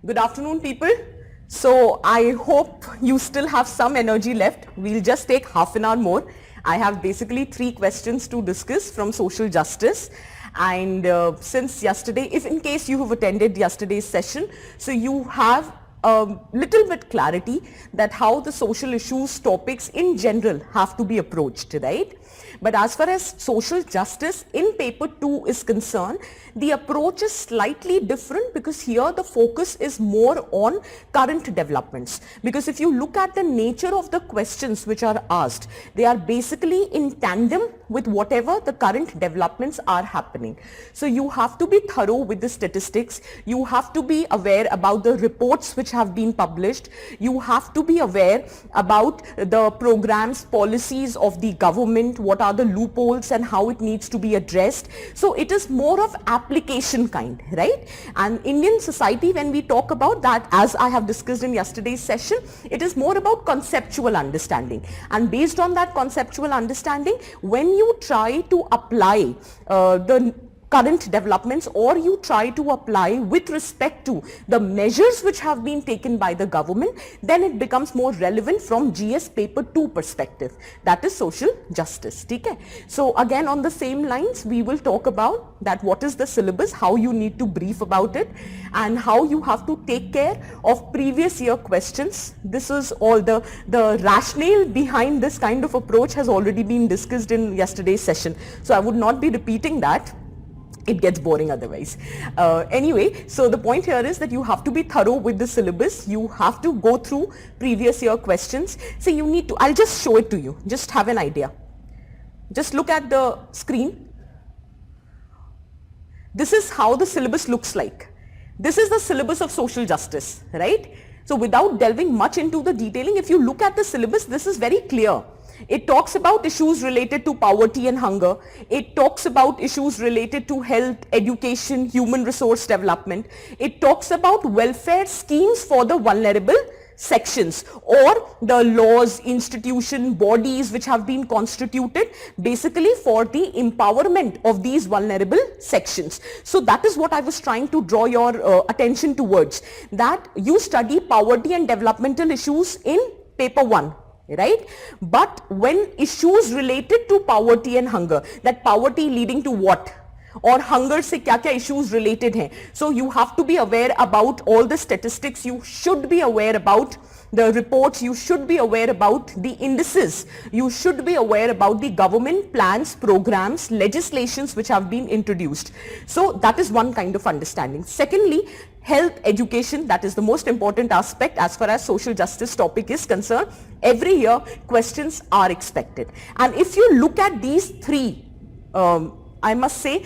Good afternoon, people. So I hope you still have some energy left. We'll just take half an hour more. I have basically 3 questions to discuss from social justice. And since yesterday, if in case you have attended yesterday's session, so you have a little bit clarity that how the social issues topics in general have to be approached, right? But as far as social justice in paper 2 is concerned, the approach is slightly different because here the focus is more on current developments. Because if you look at the nature of the questions which are asked, they are basically in tandem with whatever the current developments are happening. So you have to be thorough with the statistics, you have to be aware about the reports which have been published, you have to be aware about the programs, policies of the government, what are the loopholes and how it needs to be addressed. So it is more of application kind, right? And Indian society, when we talk about that, as I have discussed in yesterday's session, it is more about conceptual understanding. And based on that conceptual understanding, when you try to apply the current developments, or you try to apply with respect to the measures which have been taken by the government, then it becomes more relevant from GS paper 2 perspective, that is social justice. Okay? So again, on the same lines, we will talk about that what is the syllabus, how you need to brief about it, and how you have to take care of previous year questions. This is all the rationale behind this kind of approach has already been discussed in yesterday's session, so I would not be repeating that. It gets boring otherwise. Anyway, so the point here is that you have to be thorough with the syllabus. You have to go through previous year questions. So you need to, I'll just show it to you. Just have an idea. Just look at the screen. This is how the syllabus looks like. This is the syllabus of social justice, right? So without delving much into the detailing, if you look at the syllabus, this is very clear. It talks about issues related to poverty and hunger. It talks about issues related to health, education, human resource development. It talks about welfare schemes for the vulnerable sections, or the laws, institution, bodies which have been constituted basically for the empowerment of these vulnerable sections. So that is what I was trying to draw your attention towards, that you study poverty and developmental issues in paper 1. Right? But when issues related to poverty and hunger, that poverty leading to what? और hunger से क्या क्या issues related हैं? So you have to be aware about all the statistics, you should be aware about the reports, you should be aware about the indices, you should be aware about the government plans, programs, legislations which have been introduced. So that is one kind of understanding. Secondly, health, education, that is the most important aspect as far as social justice topic is concerned. Every year questions are expected. And if you look at these 3, I must say,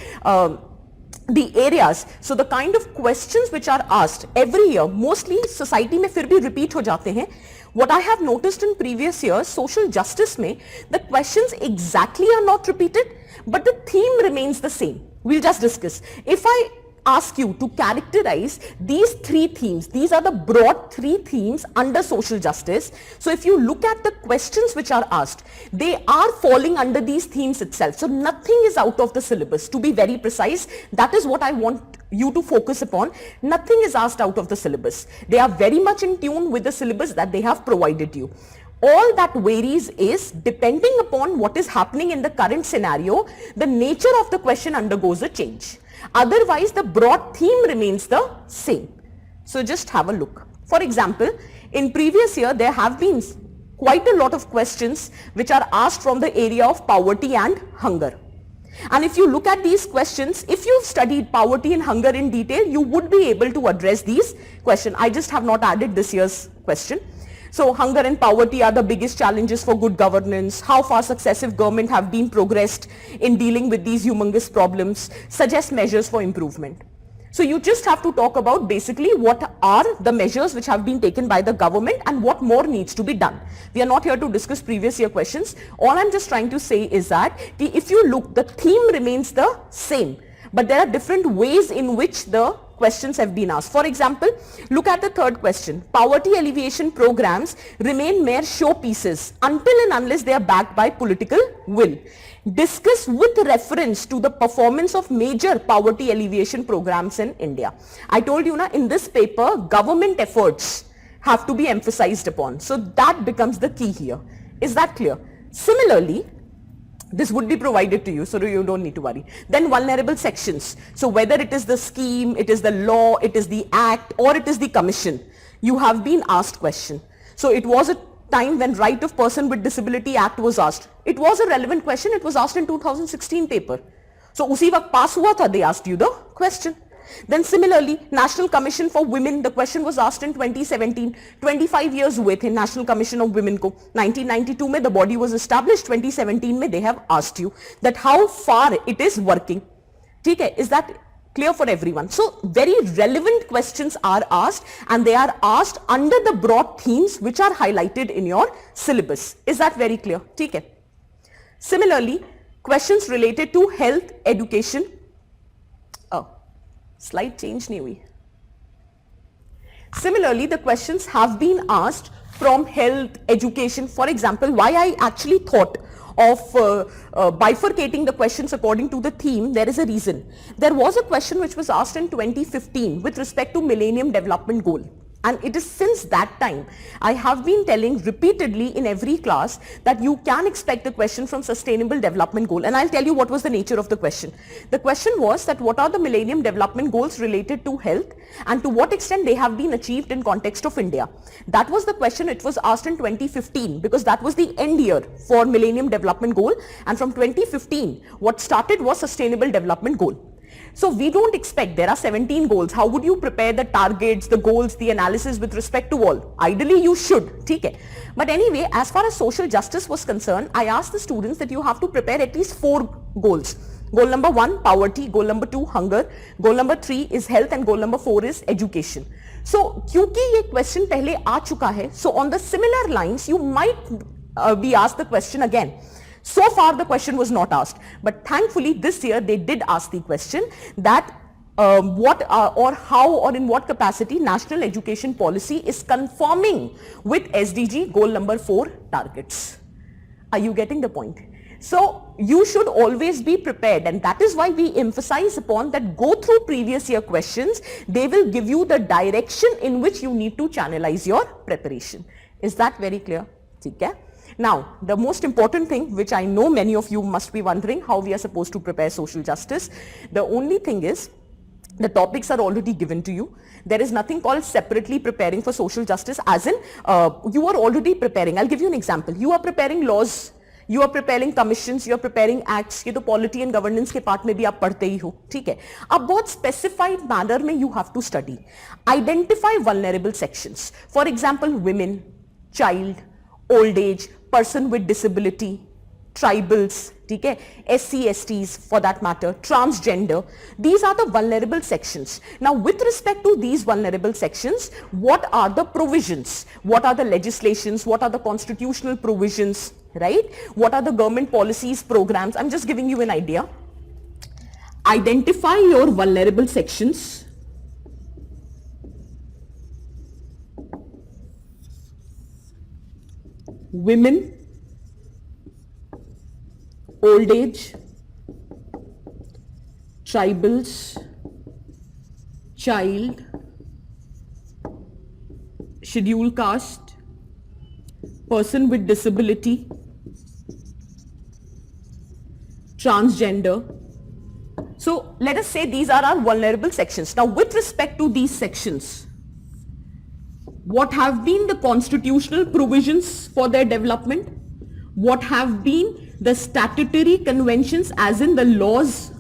the areas, so the kind of questions which are asked every year, mostly society में फिर भी repeat हो जाते हैं. What I have noticed in previous years, social justice में, the questions exactly are not repeated, but the theme remains the same. We'll just discuss. If I ask you to characterize these 3 themes, these are the broad 3 themes under social justice. So if you look at the questions which are asked, they are falling under these themes itself. So nothing is out of the syllabus, to be very precise. That is what I want you to focus upon. Nothing is asked out of the syllabus. They are very much in tune with the syllabus that they have provided you. All that varies is depending upon what is happening in the current scenario, the nature of the question undergoes a change. Otherwise, the broad theme remains the same. So just have a look. For example, in previous year, there have been quite a lot of questions which are asked from the area of poverty and hunger. And if you look at these questions, if you've studied poverty and hunger in detail, you would be able to address these questions. I just have not added this year's question. So hunger and poverty are the biggest challenges for good governance. How far successive government have been progressed in dealing with these humongous problems? Suggest measures for improvement. So you just have to talk about basically what are the measures which have been taken by the government and what more needs to be done. We are not here to discuss previous year questions. All I'm just trying to say is that if you look, the theme remains the same, but there are different ways in which the questions have been asked. For example, look at the third question. Poverty alleviation programs remain mere showpieces until and unless they are backed by political will. Discuss with reference to the performance of major poverty alleviation programs in India. I told you na, in this paper, government efforts have to be emphasized upon. So that becomes the key here. Is that clear? Similarly, this would be provided to you, so you don't need to worry. Then vulnerable sections. So whether it is the scheme, it is the law, it is the act, or it is the commission, you have been asked question. So it was a time when Right of Person with Disability Act was asked. It was a relevant question. It was asked in 2016 paper. So usi waqt pass hua tha, they asked you the question. Then similarly, National Commission for Women, the question was asked in 2017. 25 years हुए थे National Commission of Women को. 1992 में the body was established. 2017 में they have asked you that how far it is working. ठीक है? Is that clear for everyone? So very relevant questions are asked, and they are asked under the broad themes which are highlighted in your syllabus. Is that very clear? ठीक है? Similarly, questions related to health, education. Slide change nahi hui. Similarly, the questions have been asked from health, education. For example, why I actually thought of bifurcating the questions according to the theme, there is a reason. There was a question which was asked in 2015 with respect to Millennium Development Goal. And it is since that time, I have been telling repeatedly in every class that you can expect a question from Sustainable Development Goal. And I'll tell you what was the nature of the question. The question was that what are the Millennium Development Goals related to health and to what extent they have been achieved in context of India. That was the question. It was asked in 2015 because that was the end year for Millennium Development Goal. And from 2015, what started was Sustainable Development Goal. So we don't expect, there are 17 goals. How would you prepare the targets, the goals, the analysis with respect to all? Ideally, you should. Okay. But anyway, as far as social justice was concerned, I asked the students that you have to prepare at least 4 goals. Goal number 1, poverty. Goal number 2, hunger. Goal number 3 is health, and goal number 4 is education. So, क्योंकि ये question पहले आ चुका है, so on the similar lines, you might be asked the question again. So far the question was not asked, but thankfully this year they did ask the question that what or how or in what capacity national education policy is conforming with SDG goal number 4 targets. Are you getting the point? So you should always be prepared, and that is why we emphasize upon that go through previous year questions. They will give you the direction in which you need to channelize your preparation. Is that very clear? Okay. Now, the most important thing, which I know many of you must be wondering, how we are supposed to prepare social justice. The only thing is, the topics are already given to you. There is nothing called separately preparing for social justice, as in you are already preparing. I'll give you an example. You are preparing laws, you are preparing commissions, you are preparing acts. ये तो polity and governance के part में भी आप पढ़ते ही हो, ठीक है? अब बहुत specified manner में you have to study. Identify vulnerable sections. For example, women, child, old age, person with disability, tribals, okay, SC, STs for that matter, transgender. These are the vulnerable sections. Now, with respect to these vulnerable sections, what are the provisions? What are the legislations? What are the constitutional provisions, right? What are the government policies, programs? I'm just giving you an idea. Identify your vulnerable sections. Women, old age, tribals, child, scheduled caste, person with disability, transgender. So let us say these are our vulnerable sections. Now with respect to these sections, what have been the constitutional provisions for their development? What have been the statutory conventions as in the laws?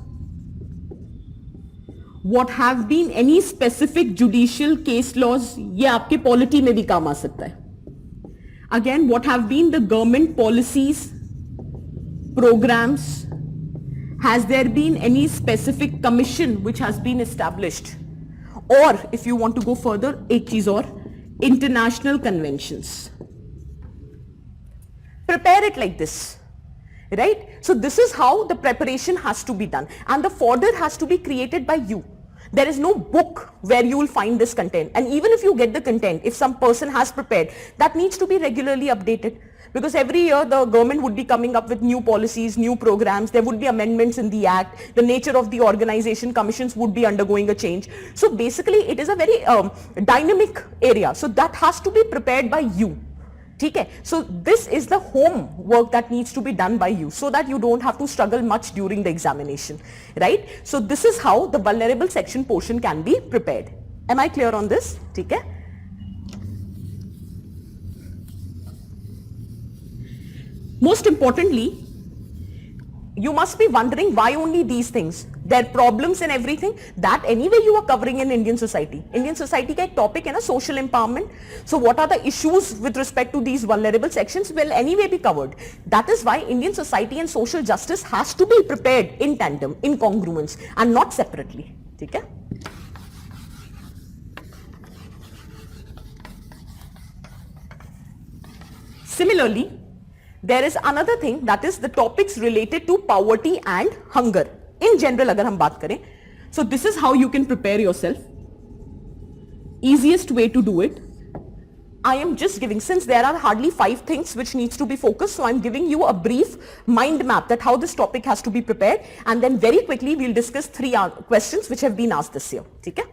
What have been any specific judicial case laws? ये आपके polity में भी काम आ सकता है. Again, what have been the government policies, programs? Has there been any specific commission which has been established? Or if you want to go further, एक चीज और, international conventions. Prepare it like this, right? So this is how the preparation has to be done, and the fodder has to be created by you. There is no book where you will find this content. And even if you get the content, if some person has prepared, that needs to be regularly updated. Because every year the government would be coming up with new policies, new programs, there would be amendments in the act, the nature of the organization, commissions would be undergoing a change. So basically it is a very dynamic area. So that has to be prepared by you. Okay? So this is the homework that needs to be done by you so that you don't have to struggle much during the examination, right? So this is how the vulnerable section portion can be prepared. Am I clear on this? Okay? Most importantly, you must be wondering why only these things. There are problems and everything that anyway you are covering in Indian society. Indian society ka ek topic hai na, social empowerment. So what are the issues with respect to these vulnerable sections will anyway be covered. That is why Indian society and social justice has to be prepared in tandem, in congruence and not separately. Okay? Similarly, there is another thing, that is the topics related to poverty and hunger. In general, agar hum baat kare, so this is how you can prepare yourself. Easiest way to do it. I am just giving, since there are hardly 5 things which needs to be focused, so I'm giving you a brief mind map that how this topic has to be prepared, and then very quickly we'll discuss 3 questions which have been asked this year. ठीक है?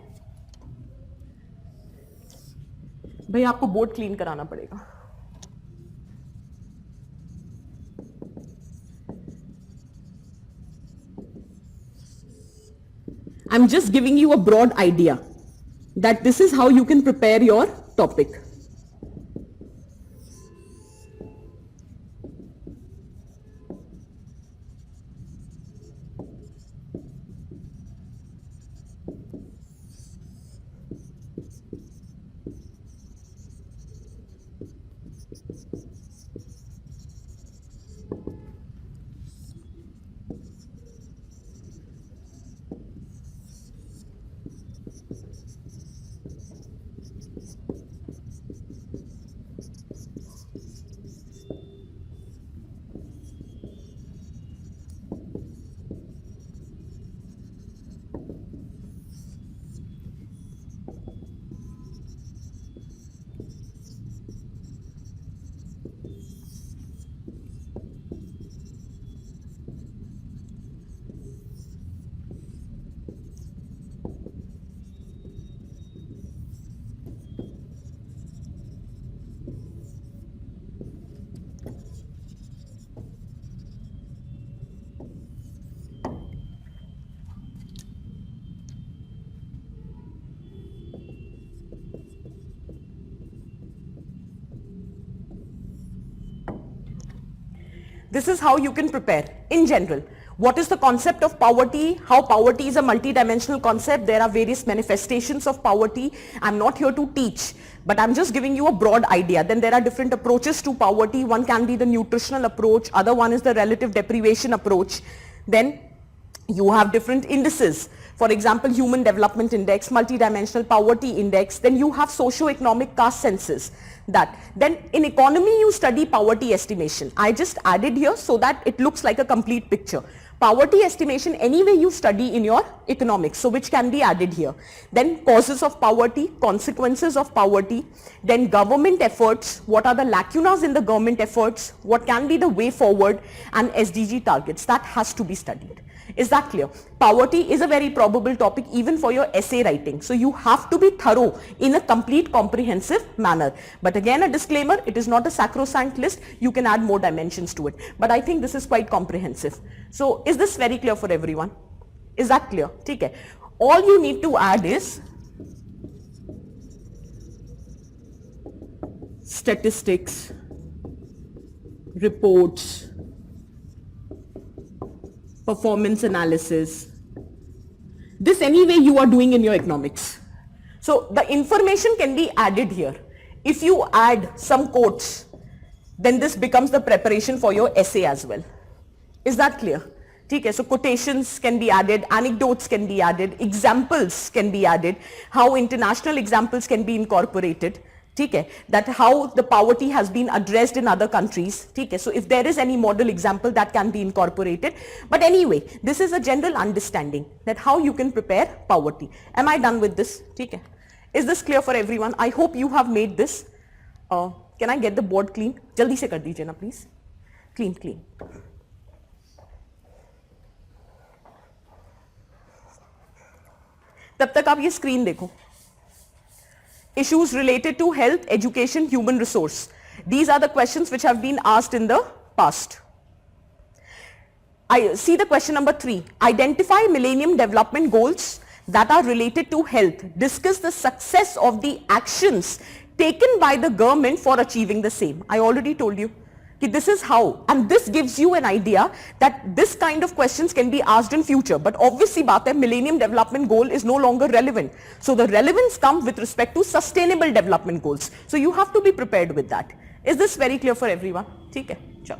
भाई आपको board clean कराना पड़ेगा. I'm just giving you a broad idea that this is how you can prepare your topic. This is how you can prepare in general. What is the concept of poverty? How poverty is a multi-dimensional concept. There are various manifestations of poverty. I'm not here to teach, but I'm just giving you a broad idea. Then there are different approaches to poverty. One can be the nutritional approach. Other one is the relative deprivation approach. Then you have different indices. For example, Human Development Index, Multidimensional Poverty Index. Then you have socio-economic caste census. That. Then in economy you study poverty estimation. I just added here so that it looks like a complete picture. Poverty estimation anyway you study in your economics, so which can be added here. Then causes of poverty, consequences of poverty, then government efforts, what are the lacunas in the government efforts, what can be the way forward, and SDG targets. That has to be studied. Is that clear? Poverty is a very probable topic even for your essay writing. So you have to be thorough in a complete comprehensive manner. But again, a disclaimer, it is not a sacrosanct list. You can add more dimensions to it. But I think this is quite comprehensive. So is this very clear for everyone? Is that clear? Okay. All you need to add is statistics, reports, performance analysis. This anyway you are doing in your economics. So the information can be added here. If you add some quotes, then this becomes the preparation for your essay as well. Is that clear? Okay, so quotations can be added, anecdotes can be added, examples can be added, how international examples can be incorporated. ठीक है, that how the poverty has been addressed in other countries, ठीक है, so if there is any model example that can be incorporated, but anyway this is a general understanding that how you can prepare poverty. Am I done with this? ठीक है, is this clear for everyone? I hope you have made this. Can I get the board clean? जल्दी से कर दीजिए ना please. Clean. तब तक आप ये स्क्रीन देखो. Issues related to health, education, human resource. These are the questions which have been asked in the past. I see the question number 3. Identify Millennium Development Goals that are related to health. Discuss the success of the actions taken by the government for achieving the same. I already told you. This is how, and this gives you an idea that this kind of questions can be asked in future, but obviously baat hai, Millennium Development Goal is no longer relevant, so the relevance comes with respect to sustainable development goals, so you have to be prepared with that. Is this very clear for everyone? ठीक है, चलो.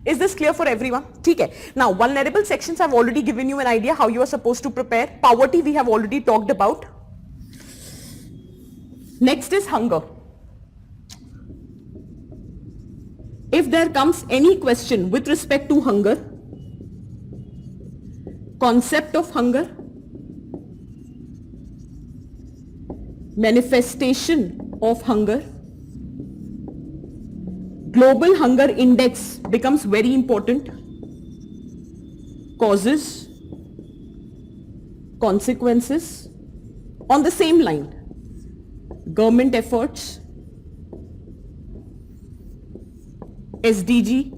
Is this clear for everyone? ठीक है. Now vulnerable sections I've already given you an idea how you are supposed to prepare. Poverty we have already talked about. Next is hunger. If there comes any question with respect to hunger, concept of hunger, manifestation of hunger, global hunger index becomes very important, causes, consequences, on the same line. Government efforts, SDG,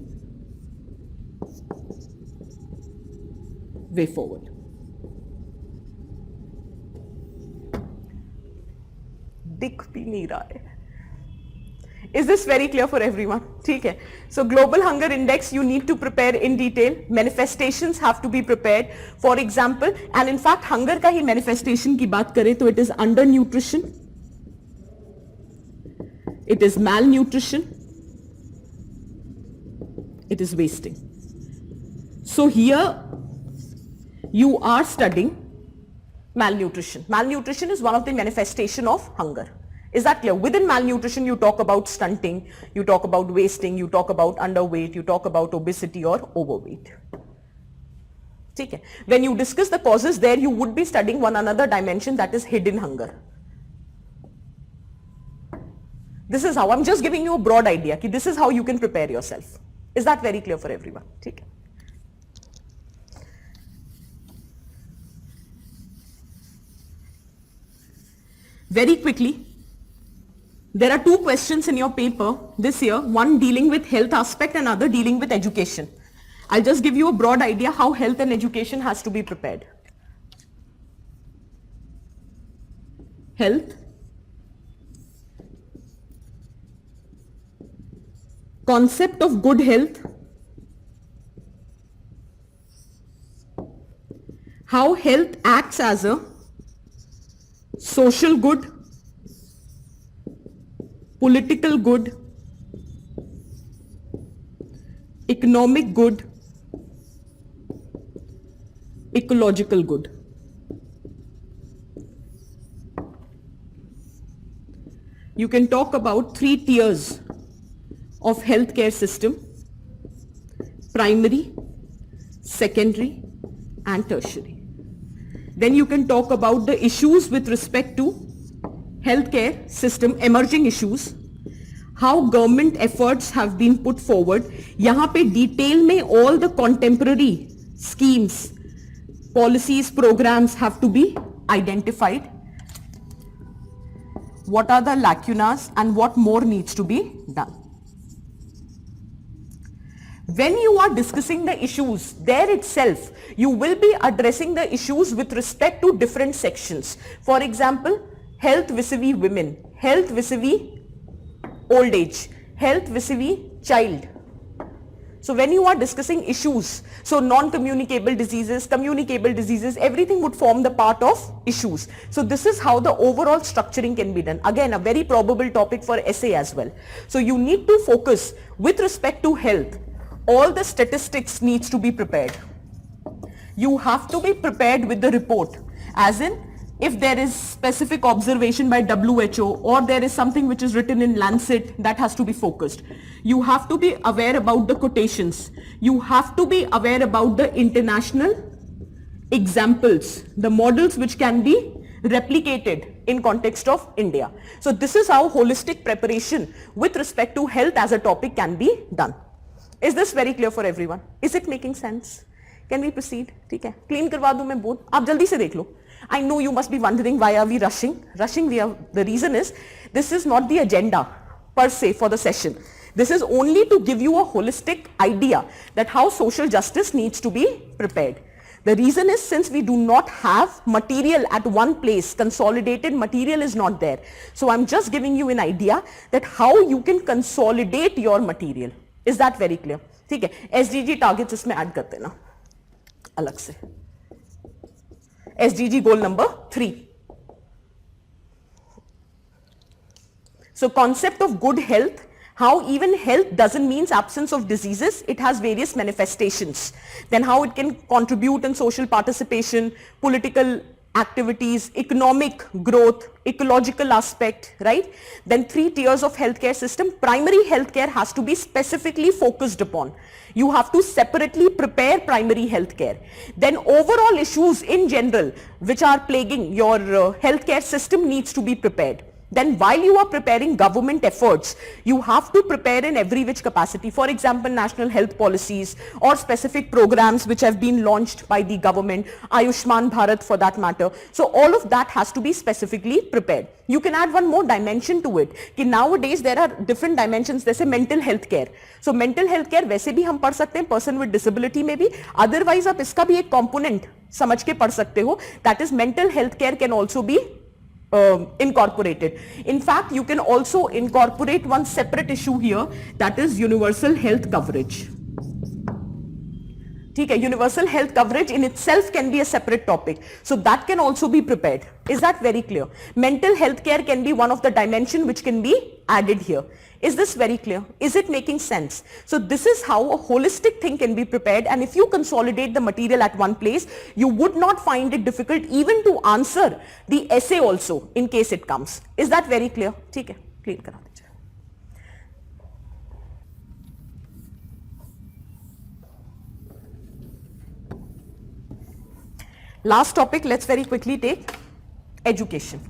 way forward. दिख भी नहीं रहा है. Is this very clear for everyone? ठीक है. So global hunger index you need to prepare in detail. Manifestations have to be prepared. For example, and in fact hunger का ही manifestation की बात करें तो it is undernutrition. It is malnutrition. It is wasting. So here you are studying malnutrition. Malnutrition is one of the manifestation of hunger. Is that clear? Within malnutrition you talk about stunting, you talk about wasting, you talk about underweight, you talk about obesity or overweight. ठीक है. When you discuss the causes there you would be studying one another dimension that is hidden hunger. This is how, I'm just giving you a broad idea कि this is how you can prepare yourself. Is that very clear for everyone? ठीक है. Very quickly, there are two questions in your paper this year, one dealing with health aspect and other dealing with education. I'll just give you a broad idea how health and education has to be prepared. Health, concept of good health, how health acts as a social good, political good, economic good, ecological good. You can talk about 3 tiers of healthcare system: primary, secondary and tertiary. Then you can talk about the issues with respect to healthcare system, emerging issues, how government efforts have been put forward. यहाँ पे detail में all the contemporary schemes, policies, programs have to be identified. What are the lacunas and what more needs to be done? When you are discussing the issues, there itself, you will be addressing the issues with respect to different sections. For example, health vis-a-vis women, health vis-a-vis old age, health vis-a-vis child. So when you are discussing issues, so non-communicable diseases, communicable diseases, everything would form the part of issues. So this is how the overall structuring can be done. Again, a very probable topic for essay as well. So you need to focus with respect to health. All the statistics needs to be prepared. You have to be prepared with the report, as in if there is specific observation by WHO or there is something which is written in Lancet, that has to be focused. You have to be aware about the quotations. You have to be aware about the international examples, the models which can be replicated in context of India. So this is how holistic preparation with respect to health as a topic can be done. Is this very clear for everyone? Is it making sense? Can we proceed? ठीक है, clean करवा दूं मैं board, आप जल्दी से देख लो. I know you must be wondering why are we rushing. The reason is this is not the agenda per se for the session. This is only to give you a holistic idea that how social justice needs to be prepared. The reason is since we do not have material at one place, consolidated material is not there. So I'm just giving you an idea that how you can consolidate your material. Is that very clear? ठीक है, SDG targets इसमें add करते हैं ना अलग से. SDG goal number 3. So concept of good health, how even health doesn't mean absence of diseases, it has various manifestations. Then how it can contribute in social participation, political activities, economic growth, ecological aspect, right? Then 3 tiers of healthcare system. Primary healthcare has to be specifically focused upon. You have to separately prepare primary healthcare. Then overall issues in general which are plaguing your healthcare system needs to be prepared. Then while you are preparing government efforts, you have to prepare in every which capacity. For example, national health policies or specific programs which have been launched by the government, Ayushman Bharat for that matter. So all of that has to be specifically prepared. You can add one more dimension to it कि nowadays there are different dimensions जैसे mental health care. So mental health care वैसे भी हम पढ़ सकते हैं person with disability में भी. Otherwise आप इसका भी एक component समझ के पढ़ सकते हो. That is mental health care can also be incorporated. In fact, you can also incorporate one separate issue here, that is universal health coverage. ठीक है, universal health coverage in itself can be a separate topic. So that can also be prepared. Is that very clear? Mental health care can be one of the dimension which can be added here. Is this very clear? Is it making sense? So this is how a holistic thing can be prepared, and if you consolidate the material at one place, you would not find it difficult even to answer the essay also in case it comes. Is that very clear? ठीक है, clear करा दीजिए. Last topic, let's very quickly take education.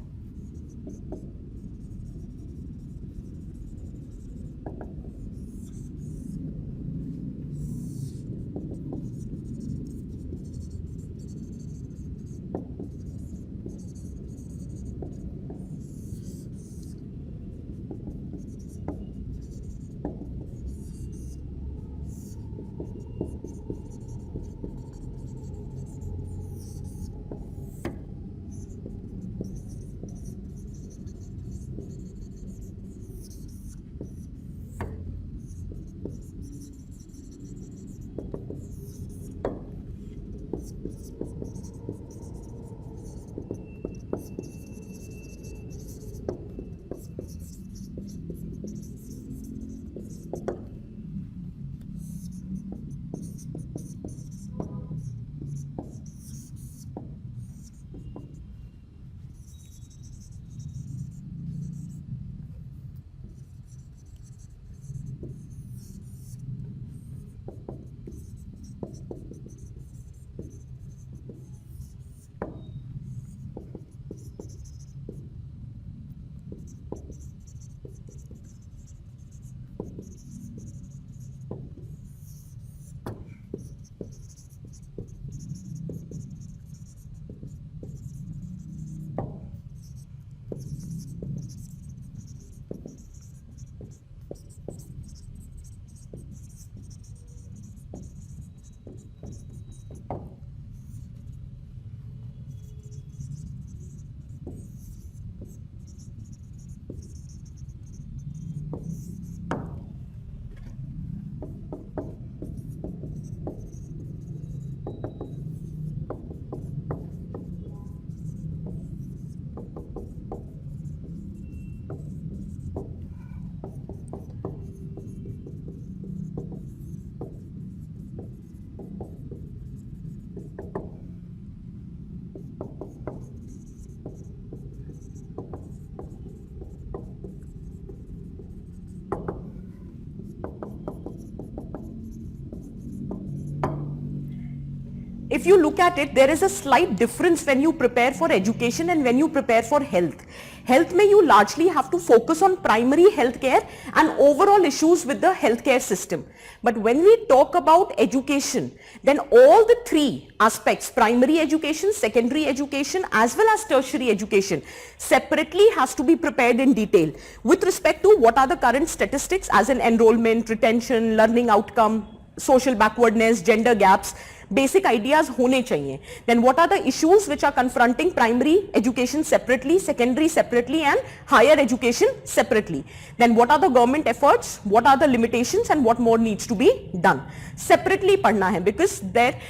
if you look at it, there is a slight difference when you prepare for education and when you prepare for health. Health may you largely have to focus on primary healthcare and overall issues with the healthcare system. But when we talk about education, then all the three aspects, primary education, secondary education, as well as tertiary education, separately has to be prepared in detail with respect to what are the current statistics as in enrollment, retention, learning outcome, social backwardness, gender gaps, basic ideas hone chahiye. Then what are the issues which are confronting primary education separately, secondary separately, and higher education separately. Then what are the government efforts, what are the limitations, and what more needs to be done. Separately padhna hai, because their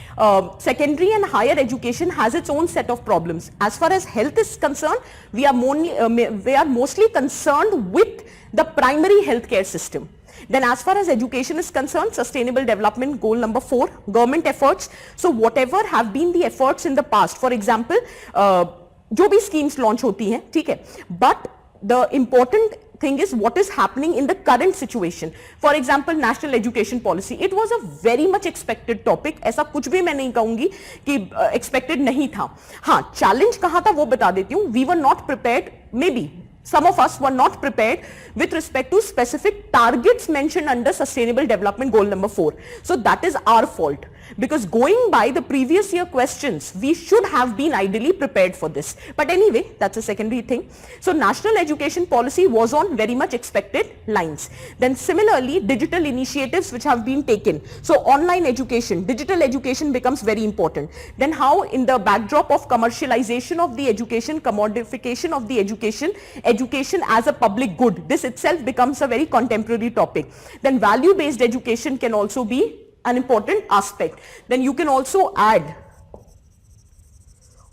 secondary and higher education has its own set of problems. As far as health is concerned, we are mostly concerned with the primary healthcare system. Then as far as education is concerned, sustainable development goal number 4, government efforts. So whatever have been the efforts in the past, for example, जो भी schemes launch होती हैं, ठीक है, but the important thing is what is happening in the current situation. For example, national education policy, it was a very much expected topic. ऐसा कुछ भी मैं नहीं कहूंगी कि expected नहीं था. हाँ, challenge कहाँ था वो बता देती हूँ. We were not prepared, maybe some of us were not prepared with respect to specific targets mentioned under sustainable development goal number 4. So that is our fault, because going by the previous year questions, we should have been ideally prepared for this. But anyway, that's a secondary thing. So national education policy was on very much expected lines. Then similarly, digital initiatives which have been taken. So online education, digital education becomes very important. Then how in the backdrop of commercialization of the education, commodification of the education as a public good, this itself becomes a very contemporary topic. Then value-based education can also be an important aspect. Then you can also add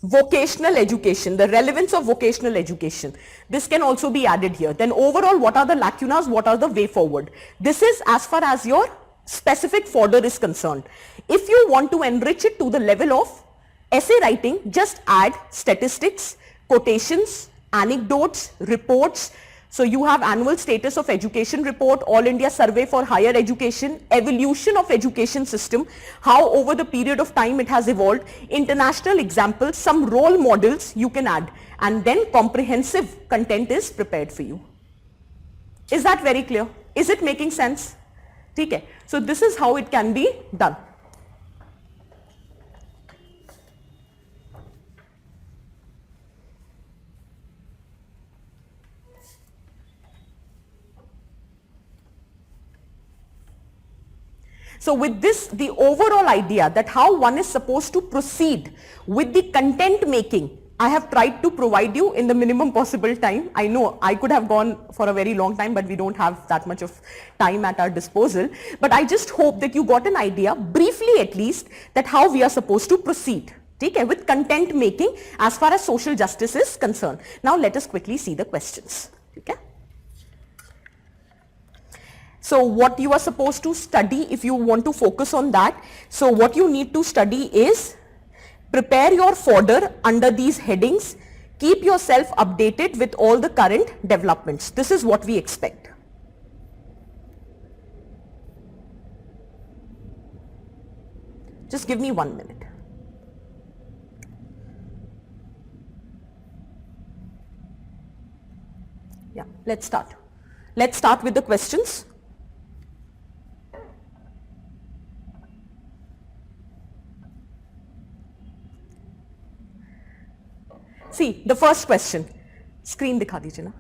vocational education, the relevance of vocational education. This can also be added here. Then overall, what are the lacunas, what are the way forward? This is as far as your specific fodder is concerned. If you want to enrich it to the level of essay writing, just add statistics, quotations, anecdotes, reports. So you have annual status of education report, All India survey for higher education, evolution of education system, how over the period of time it has evolved, international examples, some role models you can add, and then comprehensive content is prepared for you. Is that very clear? Is it making sense? Okay. So this is how it can be done. So with this, the overall idea that how one is supposed to proceed with the content making, I have tried to provide you in the minimum possible time. I know I could have gone for a very long time, but we don't have that much of time at our disposal. But I just hope that you got an idea, briefly at least, that how we are supposed to proceed, okay, with content making as far as social justice is concerned. Now let us quickly see the questions. Okay. So what you are supposed to study if you want to focus on that. So what you need to study is prepare your fodder under these headings. Keep yourself updated with all the current developments. This is what we expect. Just give me 1 minute. Yeah, let's start. Let's start with the questions. See, the first question, screen dikha dijiye na.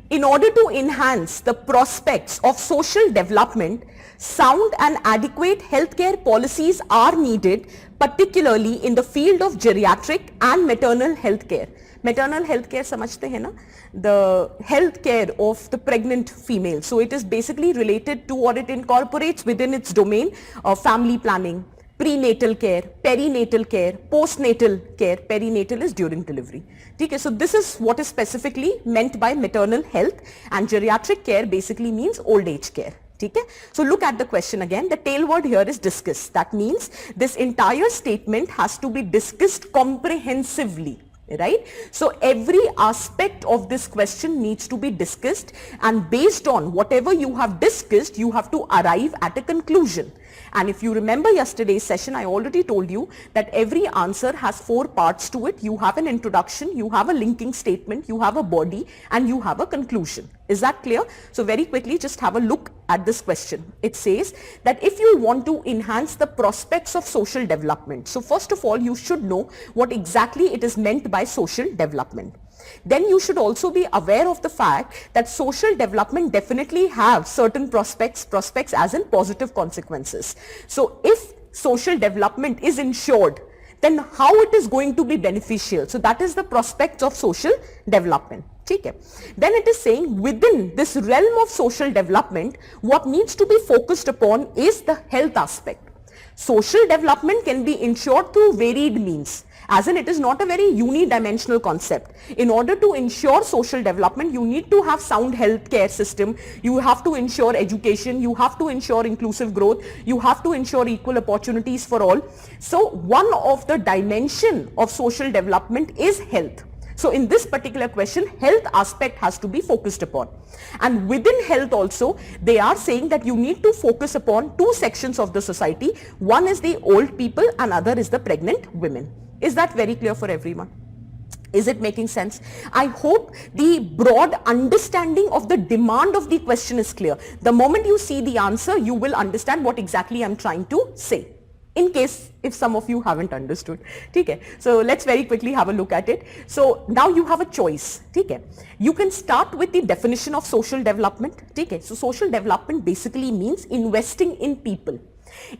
In order to enhance the prospects of social development, sound and adequate healthcare policies are needed, particularly in the field of geriatric and maternal healthcare. Maternal healthcare samajhte hai na, the healthcare of the pregnant female. So it is basically related to, or it incorporates within its domain of family planning, prenatal care, perinatal care, postnatal care. Perinatal is during delivery. Okay, so this is what is specifically meant by maternal health, and geriatric care basically means old age care. Okay? So look at the question again. The tail word here is discuss. That means this entire statement has to be discussed comprehensively. Right? So every aspect of this question needs to be discussed, and based on whatever you have discussed, you have to arrive at a conclusion. And if you remember yesterday's session, I already told you that every answer has 4 parts to it. You have an introduction, you have a linking statement, you have a body, and you have a conclusion. Is that clear? So very quickly, just have a look at this question. It says that if you want to enhance the prospects of social development, so first of all, you should know what exactly it is meant by social development. Then you should also be aware of the fact that social development definitely have certain prospects as in positive consequences. So if social development is ensured, then how it is going to be beneficial? So that is the prospects of social development. Okay. Then it is saying within this realm of social development, what needs to be focused upon is the health aspect. Social development can be ensured through varied means, as in it is not a very unidimensional concept. In order to ensure social development, you need to have sound healthcare system, you have to ensure education, you have to ensure inclusive growth, you have to ensure equal opportunities for all. So one of the dimension of social development is health. So in this particular question, health aspect has to be focused upon. And within health also, they are saying that you need to focus upon 2 sections of the society. One is the old people and other is the pregnant women. Is that very clear for everyone? Is it making sense? I hope the broad understanding of the demand of the question is clear. The moment you see the answer, you will understand what exactly I'm trying to say. In case if some of you haven't understood. Okay. So let's very quickly have a look at it. So now you have a choice. Okay. You can start with the definition of social development. Okay. So social development basically means investing in people.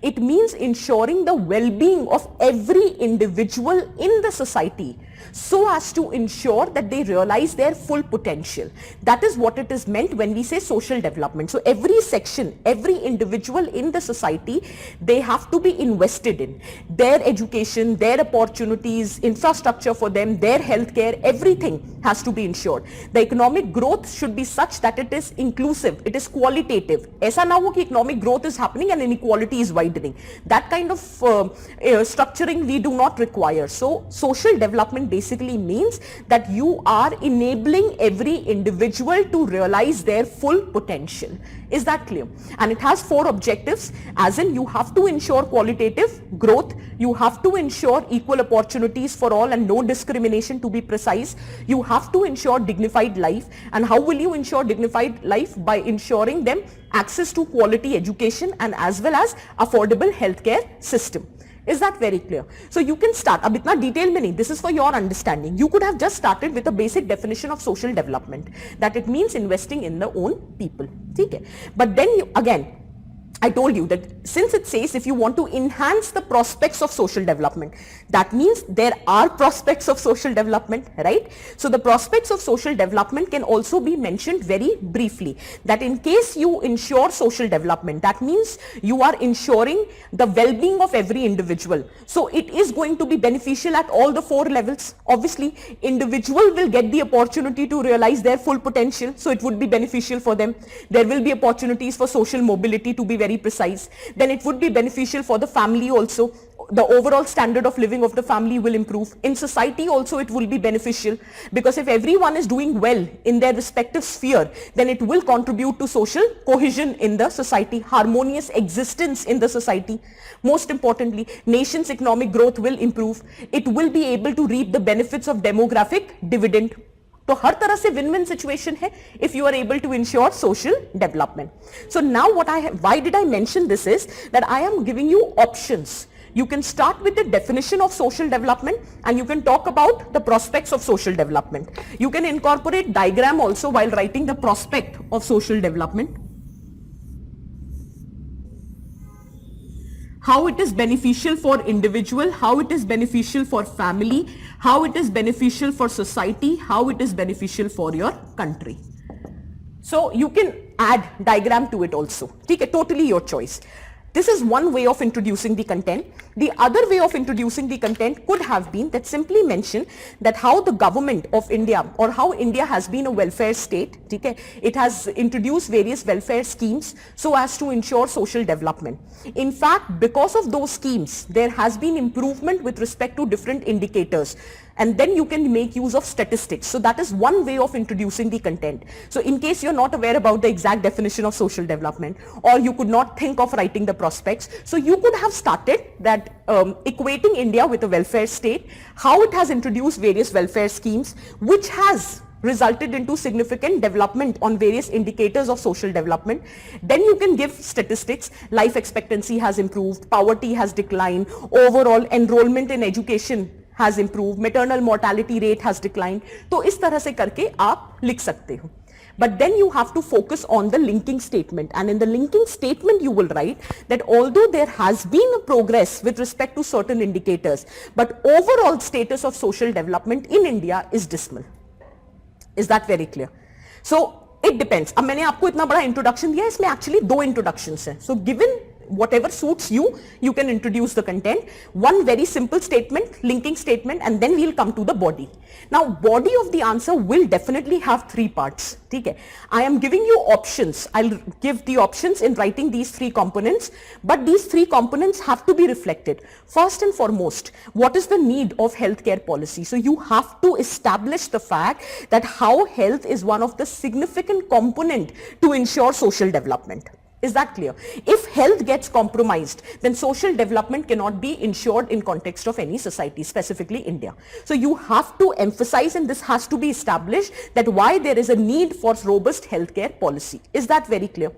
It means ensuring the well-being of every individual in the society so as to ensure that they realize their full potential. That is what it is meant when we say social development. So every section, every individual in the society, they have to be invested in. Their education, their opportunities, infrastructure for them, their healthcare, everything has to be ensured. The economic growth should be such that it is inclusive, it is qualitative. ऐसा ना हो कि economic growth is happening and inequality is widening. That kind of structuring we do not require. So social development basically means that you are enabling every individual to realize their full potential. Is that clear? And it has 4 objectives, as in you have to ensure qualitative growth, you have to ensure equal opportunities for all and no discrimination, to be precise, you have to ensure dignified life. And how will you ensure dignified life? By ensuring them access to quality education and as well as affordable healthcare system. Is that very clear? So you can start, ab itna detail mein nahi, this is for your understanding. You could have just started with a basic definition of social development, that it means investing in the own people. Okay? But then you, again, I told you that since it says if you want to enhance the prospects of social development, that means there are prospects of social development, right? So the prospects of social development can also be mentioned very briefly, that in case you ensure social development, that means you are ensuring the well-being of every individual. So it is going to be beneficial at all the 4 levels. Obviously, individual will get the opportunity to realize their full potential, so it would be beneficial for them. There will be opportunities for social mobility, to be very precise. Then it would be beneficial for the family also. The overall standard of living of the family will improve. In society also it will be beneficial, because if everyone is doing well in their respective sphere, then it will contribute to social cohesion in the society, harmonious existence in the society. Most importantly, nation's economic growth will improve. It will be able to reap the benefits of demographic dividend. तो हर तरह से win-win situation है if you are able to ensure social development. So now why did I mention this is that I am giving you options. You can start with the definition of social development and you can talk about the prospects of social development. You can incorporate diagram also while writing the prospect of social development. How it is beneficial for individual, how it is beneficial for family, how it is beneficial for society, how it is beneficial for your country. So you can add diagram to it also. Okay, totally your choice. This is one way of introducing the content. The other way of introducing the content could have been that simply mention that how the government of India or how India has been a welfare state. Okay? It has introduced various welfare schemes so as to ensure social development. In fact, because of those schemes, there has been improvement with respect to different indicators. and then you can make use of statistics. So that is one way of introducing the content. So in case you're not aware about the exact definition of social development, or you could not think of writing the prospects, so you could have started that equating India with a welfare state, how it has introduced various welfare schemes, which has resulted into significant development on various indicators of social development. Then you can give statistics. Life expectancy has improved, poverty has declined, overall enrollment in education has improved, maternal mortality rate has declined. तो इस तरह से करके आप लिख सकते हो. But then you have to focus on the linking statement, and in the linking statement you will write that although there has been a progress with respect to certain indicators, but overall status of social development in India is dismal. Is that very clear? So it depends. अब मैंने आपको इतना बड़ा introduction दिया है, इसमें actually 2 introductions हैं. So given whatever suits you, you can introduce the content. One very simple statement, linking statement, and then we'll come to the body. Now, body of the answer will definitely have 3 parts. Okay? I am giving you options. I'll give the options in writing these 3 components, but these 3 components have to be reflected. First and foremost, what is the need of healthcare policy? So you have to establish the fact that how health is one of the significant component to ensure social development. Is that clear? If health gets compromised, then social development cannot be ensured in context of any society, specifically India. So you have to emphasize, and this has to be established, that why there is a need for robust healthcare policy. Is that very clear?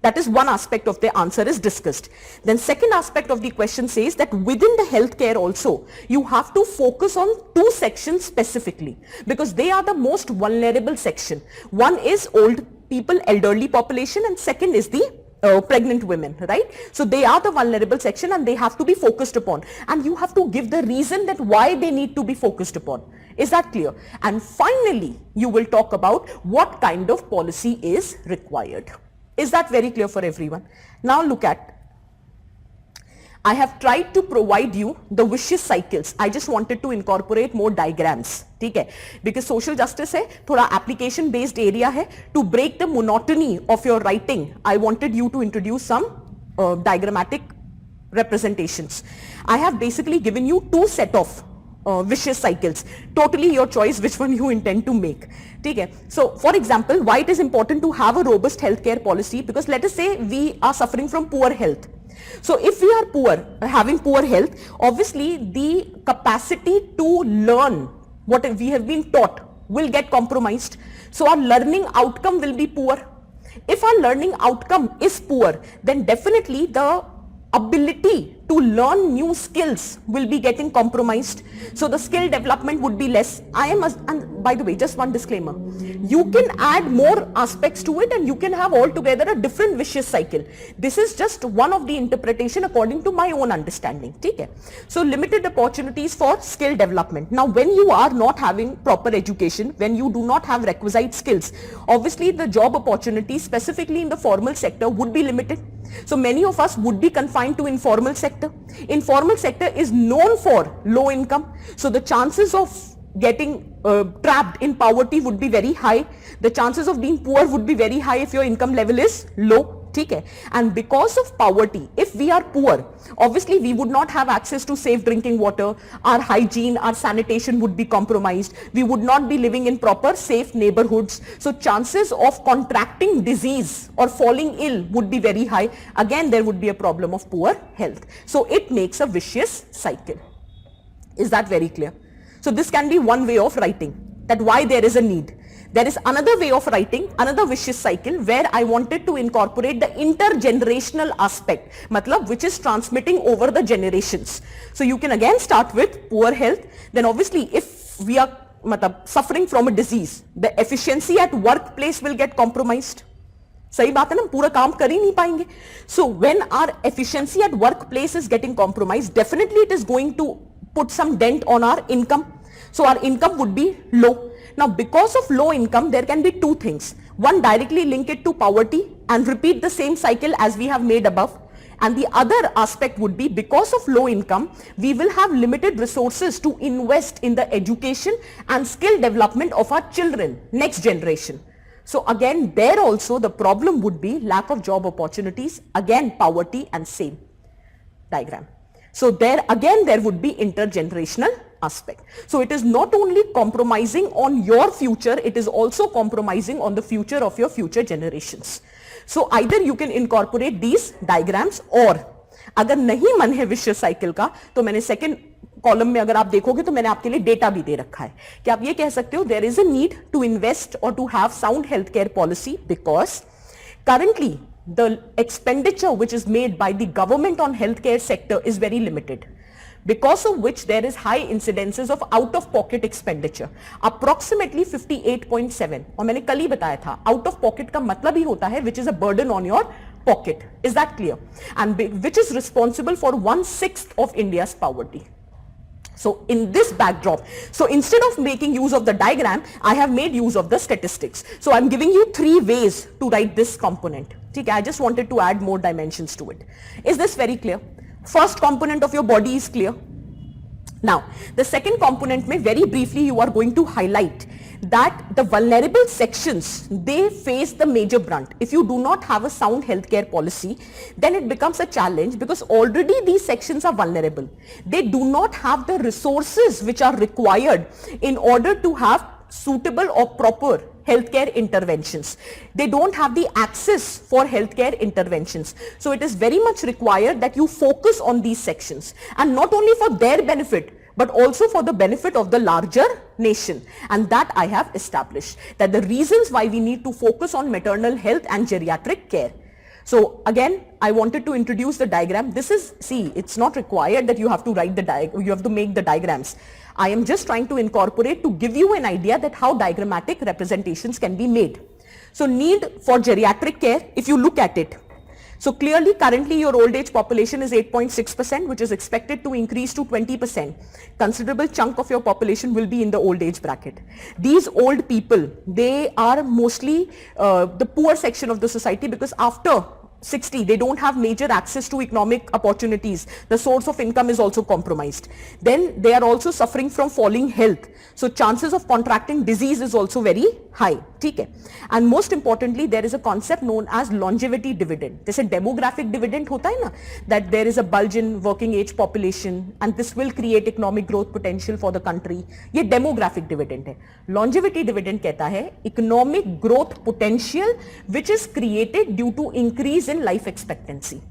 That is one aspect of the answer is discussed. Then second aspect of the question says that within the healthcare also, you have to focus on 2 sections specifically, because they are the most vulnerable section. One is old people, elderly population, and second is the pregnant women, right? So they are the vulnerable section and they have to be focused upon, and you have to give the reason that why they need to be focused upon. Is that clear? And finally, you will talk about what kind of policy is required. Is that very clear for everyone? Now look at, I have tried to provide you the vicious cycles. I just wanted to incorporate more diagrams. ठीक है? Because social justice है, थोड़ा application based area है. To break the monotony of your writing, I wanted you to introduce some diagrammatic representations. I have basically given you 2 set of vicious cycles. Totally your choice which one you intend to make. Okay. So for example, why it is important to have a robust healthcare policy, because let us say we are suffering from poor health. So if we are poor, having poor health, obviously the capacity to learn what we have been taught will get compromised. So our learning outcome will be poor. If our learning outcome is poor, then definitely the ability to learn new skills will be getting compromised. So the skill development would be less. And by the way, just one disclaimer, you can add more aspects to it and you can have altogether a different vicious cycle. This is just one of the interpretation according to my own understanding. Okay? So limited opportunities for skill development. Now when you are not having proper education, when you do not have requisite skills, obviously the job opportunities specifically in the formal sector would be limited. So many of us would be confined to informal sector. Informal sector is known for low income. So the chances of getting trapped in poverty would be very high. The chances of being poor would be very high if your income level is low. Okay? And because of poverty, if we are poor, obviously we would not have access to safe drinking water. Our hygiene, our sanitation would be compromised. We would not be living in proper safe neighborhoods. So chances of contracting disease or falling ill would be very high. Again, there would be a problem of poor health. So it makes a vicious cycle. Is that very clear? So this can be one way of writing, that why there is a need. There is another way of writing, another vicious cycle, where I wanted to incorporate the intergenerational aspect, matlab, which is transmitting over the generations. So you can again start with poor health. Then obviously if we are suffering from a disease, the efficiency at workplace will get compromised. सही बात है ना, पूरा काम कर ही नहीं पाएंगे. So when our efficiency at workplace is getting compromised, definitely it is going to put some dent on our income. So our income would be low. Now because of low income, there can be 2 things. One, directly link it to poverty and repeat the same cycle as we have made above. And the other aspect would be, because of low income, we will have limited resources to invest in the education and skill development of our children, next generation. So again, there also the problem would be lack of job opportunities, again poverty, and same diagram. So there again there would be intergenerational aspect. So it is not only compromising on your future, it is also compromising on the future of your future generations. So either you can incorporate these diagrams, or अगर नहीं मन है विशेष cycle का, तो मैंने second column में अगर आप देखोगे तो मैंने आपके लिए डेटा भी दे रखा है कि आप ये कह सकते हो there is a need to invest और to have sound health care policy because currently the expenditure which is made by the government on healthcare sector is very limited, because of which there is high incidences of out of pocket expenditure, approximately 58.7. और मैंने कल ही बताया था out of pocket का मतलब ही होता है which is a burden on your pocket. Is that clear? And which is responsible for 1/6 of India's poverty. So in this backdrop, so instead of making use of the diagram, I have made use of the statistics. So I'm giving you 3 ways to write this component. Okay, I just wanted to add more dimensions to it. Is this very clear? First component of your body is clear. Now, the second component में very briefly you are going to highlight that the vulnerable sections, they face the major brunt. If you do not have a sound healthcare policy, then it becomes a challenge because already these sections are vulnerable. They do not have the resources which are required in order to have suitable or proper healthcare interventions. They don't have the access for healthcare interventions. So it is very much required that you focus on these sections, and not only for their benefit, but also for the benefit of the larger nation. And that I have established, that the reasons why we need to focus on maternal health and geriatric care. So again, I wanted to introduce the diagram. This is, see, it's not required that you have to write the you have to make the diagrams. I am just trying to incorporate to give you an idea that how diagrammatic representations can be made. So need for geriatric care, if you look at it, so clearly currently your old age population is 8.6%, which is expected to increase to 20%. Considerable chunk of your population will be in the old age bracket. These old people, they are mostly the poor section of the society, because after 60, they don't have major access to economic opportunities. The source of income is also compromised. Then they are also suffering from falling health. So chances of contracting disease is also very high. Okay? And most importantly, there is a concept known as longevity dividend. This is a demographic dividend hota hai na, that there is a bulge in working age population and this will create economic growth potential for the country. Ye demographic dividend hai. Longevity dividend kehta hai economic growth potential which is created due to increase in life expectancy.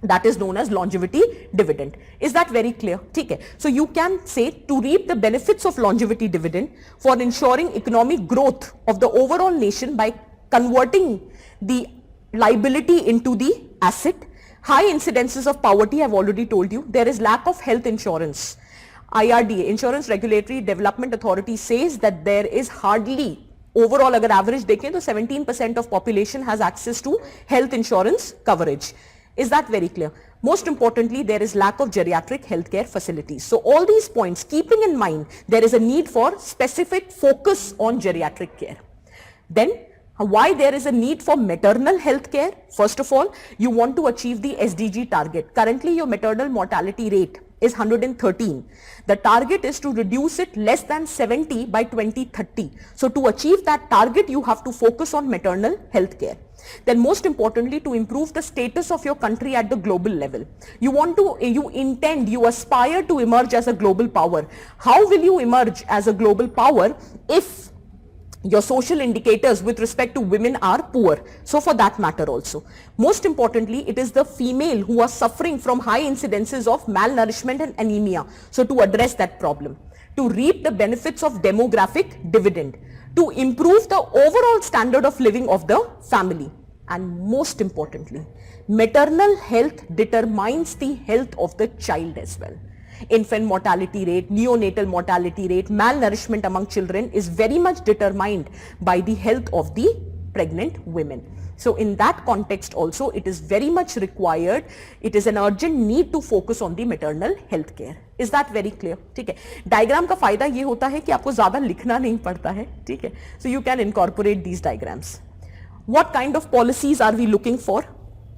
That is known as longevity dividend. Is that very clear? Okay. So you can say to reap the benefits of longevity dividend for ensuring economic growth of the overall nation by converting the liability into the asset. High incidences of poverty, I have already told you. There is lack of health insurance. IRDA, Insurance Regulatory Development Authority, says that there is hardly, overall अगर average देखें तो 17% of population has access to health insurance coverage. Is that very clear? Most importantly, there is lack of geriatric healthcare facilities. So all these points, keeping in mind, there is a need for specific focus on geriatric care. Then, why there is a need for maternal health care? First of all, you want to achieve the SDG target. Currently, your maternal mortality rate is 113. The target is to reduce it less than 70 by 2030. So to achieve that target, you have to focus on maternal health care. Then most importantly, to improve the status of your country at the global level. You aspire to emerge as a global power. How will you emerge as a global power if your social indicators with respect to women are poor? So for that matter also. Most importantly, it is the female who are suffering from high incidences of malnourishment and anemia. So to address that problem, to reap the benefits of demographic dividend, to improve the overall standard of living of the family. And most importantly, maternal health determines the health of the child as well. Infant mortality rate, neonatal mortality rate, malnourishment among children is very much determined by the health of the pregnant women. So in that context also, it is very much required, it is an urgent need to focus on the maternal health care. Is that very clear? ठीक है. Diagram का फायदा ये होता है कि आपको ज़्यादा लिखना नहीं पड़ता है. ठीक है. So you can incorporate these diagrams. What kind of policies are we looking for?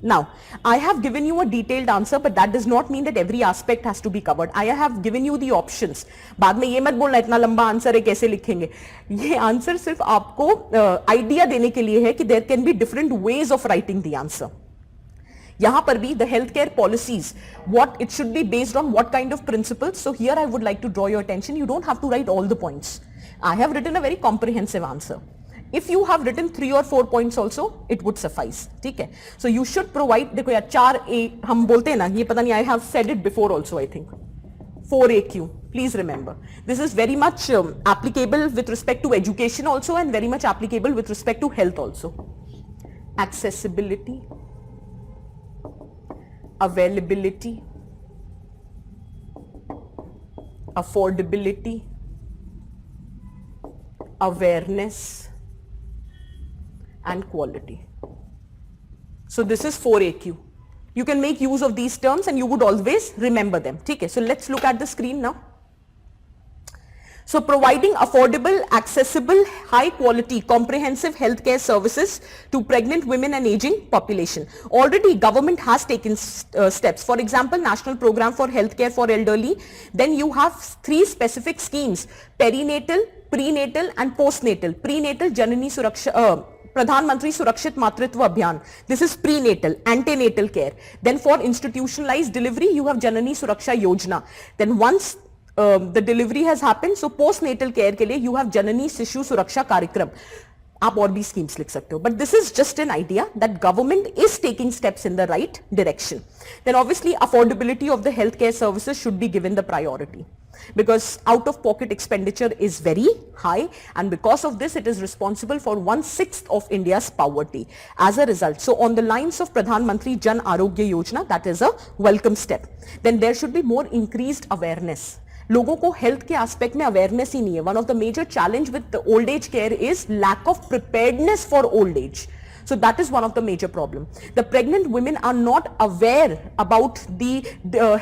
Now, I have given you a detailed answer, but that does not mean that every aspect has to be covered. I have given you the options. बाद में ये मत बोलना इतना लंबा answer है कैसे लिखेंगे. ये आंसर सिर्फ आपको आइडिया देने के लिए है कि there can be different ways of writing the answer. यहाँ पर भी the healthcare policies, what it should be based on what kind of principles. So here I would like to draw your attention. You don't have to write all the points. I have written a very comprehensive answer. If you have written 3 or 4 points also, it would suffice. ठीक है? So you should provide. देखो यार 4A हम बोलते हैं ना, ये पता नहीं, I have said it before also I think. 4AQ. Please remember. This is very much applicable with respect to education also and very much applicable with respect to health also. Accessibility, availability, affordability, awareness, and quality. So this is 4AQ. You can make use of these terms and you would always remember them. Okay, so let's look at the screen now. So providing affordable, accessible, high quality, comprehensive healthcare services to pregnant women and aging population. Already government has taken steps. For example, National Program for Healthcare for Elderly. Then you have 3 specific schemes: perinatal, prenatal and postnatal. Prenatal Janani Suraksha, Pradhan Mantri Surakshit Matritva Abhiyan. This is prenatal, antenatal care. Then for institutionalized delivery, you have Janani Suraksha Yojana. Then once the delivery has happened, so postnatal care के लिए you have Janani Sishu Suraksha कार्यक्रम. आप और भी schemes लिख सकते हो. But this is just an idea that government is taking steps in the right direction. Then obviously affordability of the healthcare services should be given the priority, because out-of-pocket expenditure is very high, and because of this it is responsible for 1/6 of India's poverty as a result. So on the lines of Pradhan Mantri Jan Arogya Yojana, that is a welcome step. Then there should be more increased awareness. लोगों को health के aspect में awareness ही नहीं है. One of the major challenge with old age care is lack of preparedness for old age. So that is one of the major problem. The pregnant women are not aware about the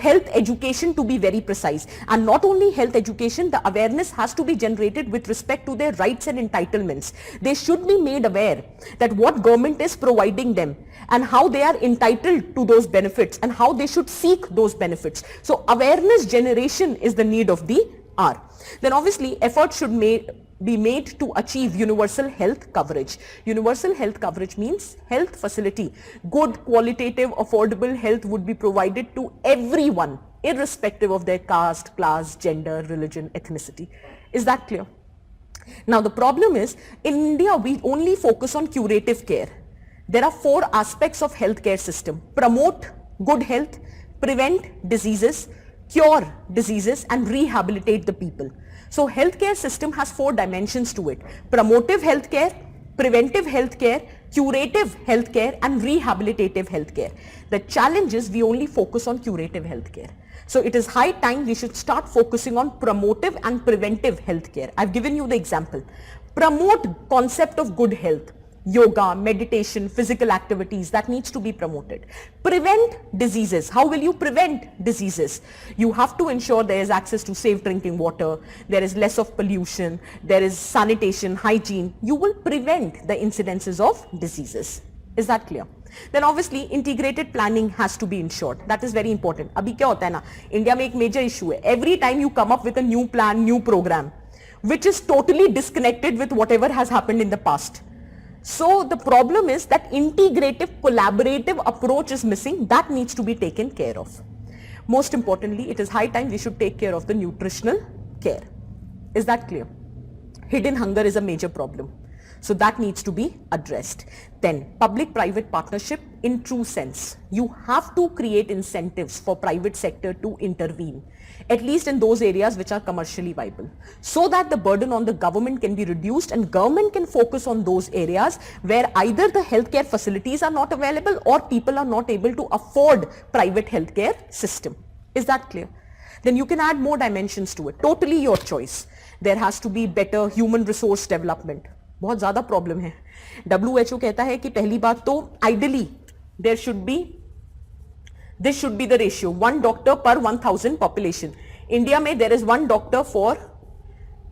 health education, to be very precise. And not only health education, the awareness has to be generated with respect to their rights and entitlements. They should be made aware that what government is providing them and how they are entitled to those benefits and how they should seek those benefits. So awareness generation is the need of the hour. Then obviously efforts should be made to achieve universal health coverage. Universal health coverage means health facility, good, qualitative, affordable health would be provided to everyone, irrespective of their caste, class, gender, religion, ethnicity. Is that clear? Now the problem is, in India we only focus on curative care. There are 4 aspects of healthcare system: promote good health, prevent diseases, cure diseases, and rehabilitate the people. So healthcare system has 4 dimensions to it: promotive healthcare, preventive healthcare, curative healthcare, and rehabilitative healthcare. The challenge is we only focus on curative healthcare. So it is high time we should start focusing on promotive and preventive healthcare. I've given you the example. Promote concept of good health. Yoga, meditation, physical activities, that needs to be promoted. Prevent diseases. How will you prevent diseases? You have to ensure there is access to safe drinking water, there is less of pollution, there is sanitation, hygiene. You will prevent the incidences of diseases. Is that clear? Then obviously integrated planning has to be ensured. That is very important. अभी क्या होता है ना, India में एक major issue है. Every time you come up with a new plan, new program, which is totally disconnected with whatever has happened in the past. So the problem is that integrative, collaborative approach is missing. That needs to be taken care of. Most importantly, it is high time we should take care of the nutritional care. Is that clear? Hidden hunger is a major problem. So that needs to be addressed. Then public-private partnership in true sense. You have to create incentives for private sector to intervene, at least in those areas which are commercially viable, so that the burden on the government can be reduced and government can focus on those areas where either the healthcare facilities are not available or people are not able to afford private healthcare system. Is that clear? Then you can add more dimensions to it. Totally your choice. There has to be better human resource development. बहुत ज़्यादा problem है. WHO कहता है कि पहली बात तो ideally there should be, this should be the ratio, 1 doctor per 1000 population. India में there is 1 doctor for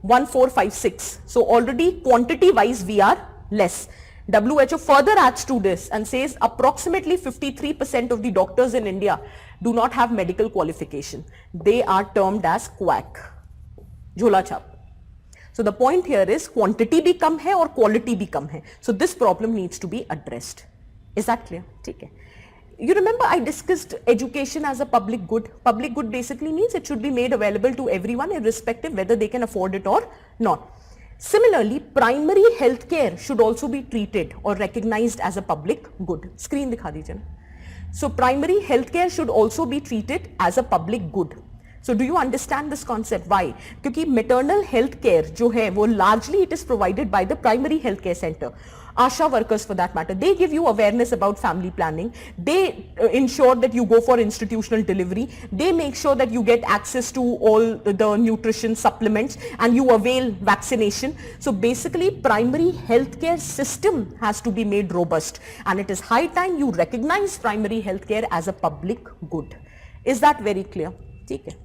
1456. So already quantity wise we are less. WHO further adds to this and says approximately 53% of the doctors in India do not have medical qualification. They are termed as quack. झोला छाप. So the point here is quantity भी कम है और quality भी कम है. So this problem needs to be addressed. Is that clear? ठीक है. you remember I discussed education as a public good. Public good basically means it should be made available to everyone irrespective whether they can afford it or not. Similarly, primary healthcare should also be treated or recognized as a public good. Screen दिखा दीजिए ना. So primary healthcare should also be treated as a public good. So do you understand this concept? Why? क्योंकि maternal health care जो है वो largely it is provided by the primary health care center. Asha workers for that matter, they give you awareness about family planning. They ensure that you go for institutional delivery. They make sure that you get access to all the nutrition supplements and you avail vaccination. So basically primary healthcare system has to be made robust, and it is high time you recognize primary healthcare as a public good. Is that very clear? Okay.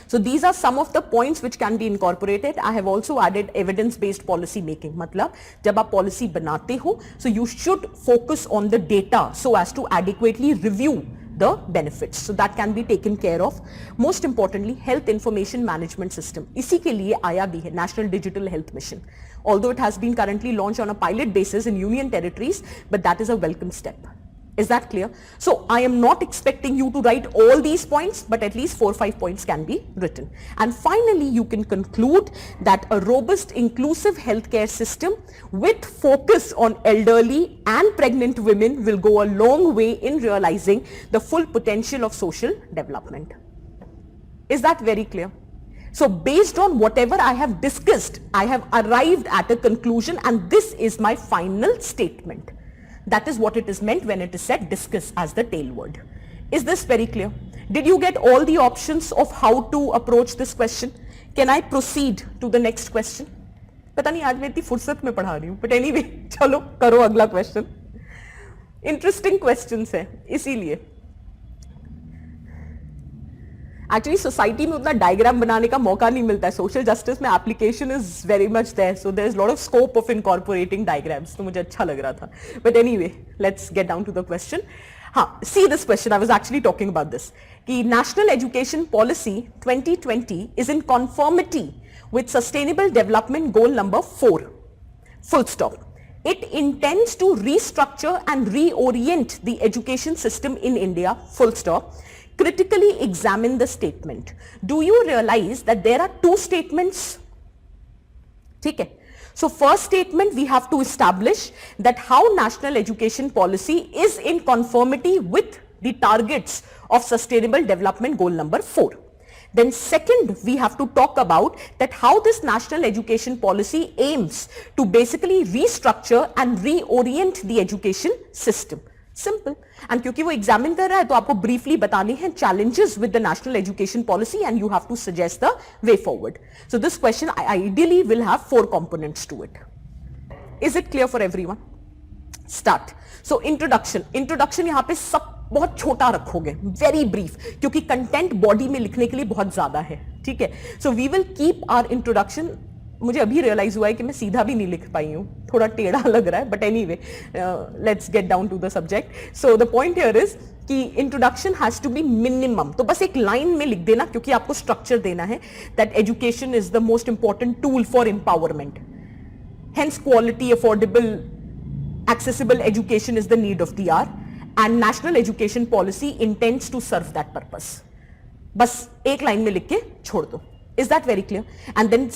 So these are some of the points which can be incorporated. I have also added evidence-based policy making. मतलब जब आप policy बनाते हो, so you should focus on the data so as to adequately review the benefits. So that can be taken care of. Most importantly, health information management system. इसी के लिए आया भी है National Digital Health Mission. Although it has been currently launched on a pilot basis in union territories, but that is a welcome step. Is that clear? So I am not expecting you to write all these points, but at least 4 or 5 points can be written. And finally, you can conclude that a robust, inclusive healthcare system with focus on elderly and pregnant women will go a long way in realizing the full potential of social development. Is that very clear? So based on whatever I have discussed, I have arrived at a conclusion, and this is my final statement. That is what it is meant when it is said discuss as the tail word. Is this very clear? Did you get all the options of how to approach this question? Can I proceed to the next question? पता नहीं आज मैं इतनी फुर्सत में पढ़ा रही हूँ, but anyway, चलो करो अगला question. Interesting questions है, इसीलिए. Actually, society में उतना diagram बनाने का मौका नहीं मिलता है. Social justice में application is very much there, so there is a lot of scope of incorporating diagrams. तो मुझे अच्छा लग रहा था. But anyway, let's get down to the question. हाँ, see this question. I was actually talking about this. कि National Education Policy 2020 is in conformity with Sustainable Development Goal number 4. Full stop. It intends to restructure and reorient the education system in India. Full stop. Critically examine the statement. Do you realize that there are 2 statements? Okay. So first statement, we have to establish that how national education policy is in conformity with the targets of Sustainable Development Goal number 4. Then second, we have to talk about that how this national education policy aims to basically restructure and reorient the education system. Simple. And क्योंकि वो examine कर रहा है तो आपको briefly बताने हैं challenges with the national education policy and you have to suggest the way forward. So this question ideally will have 4 components to it. Is it clear for everyone? Start. So introduction. Introduction यहाँ पे सब बहुत छोटा रखोगे, very brief, क्योंकि content body में लिखने के लिए बहुत ज्यादा है, ठीक है? So we will keep our introduction. मुझे अभी रियलाइज हुआ है कि मैं सीधा भी नहीं लिख पाई हूँ, थोड़ा टेढ़ा लग रहा है, but anyway let's get down to the subject. So the point here is कि introduction has to be minimum. तो बस एक लाइन में लिख देना क्योंकि आपको स्ट्रक्चर देना है that education is the most important tool for empowerment. Hence quality, affordable, accessible education is the need of the hour and national education policy intends to serve that purpose. बस एक line में लिख के छोड़ दो. Is that very clear? And then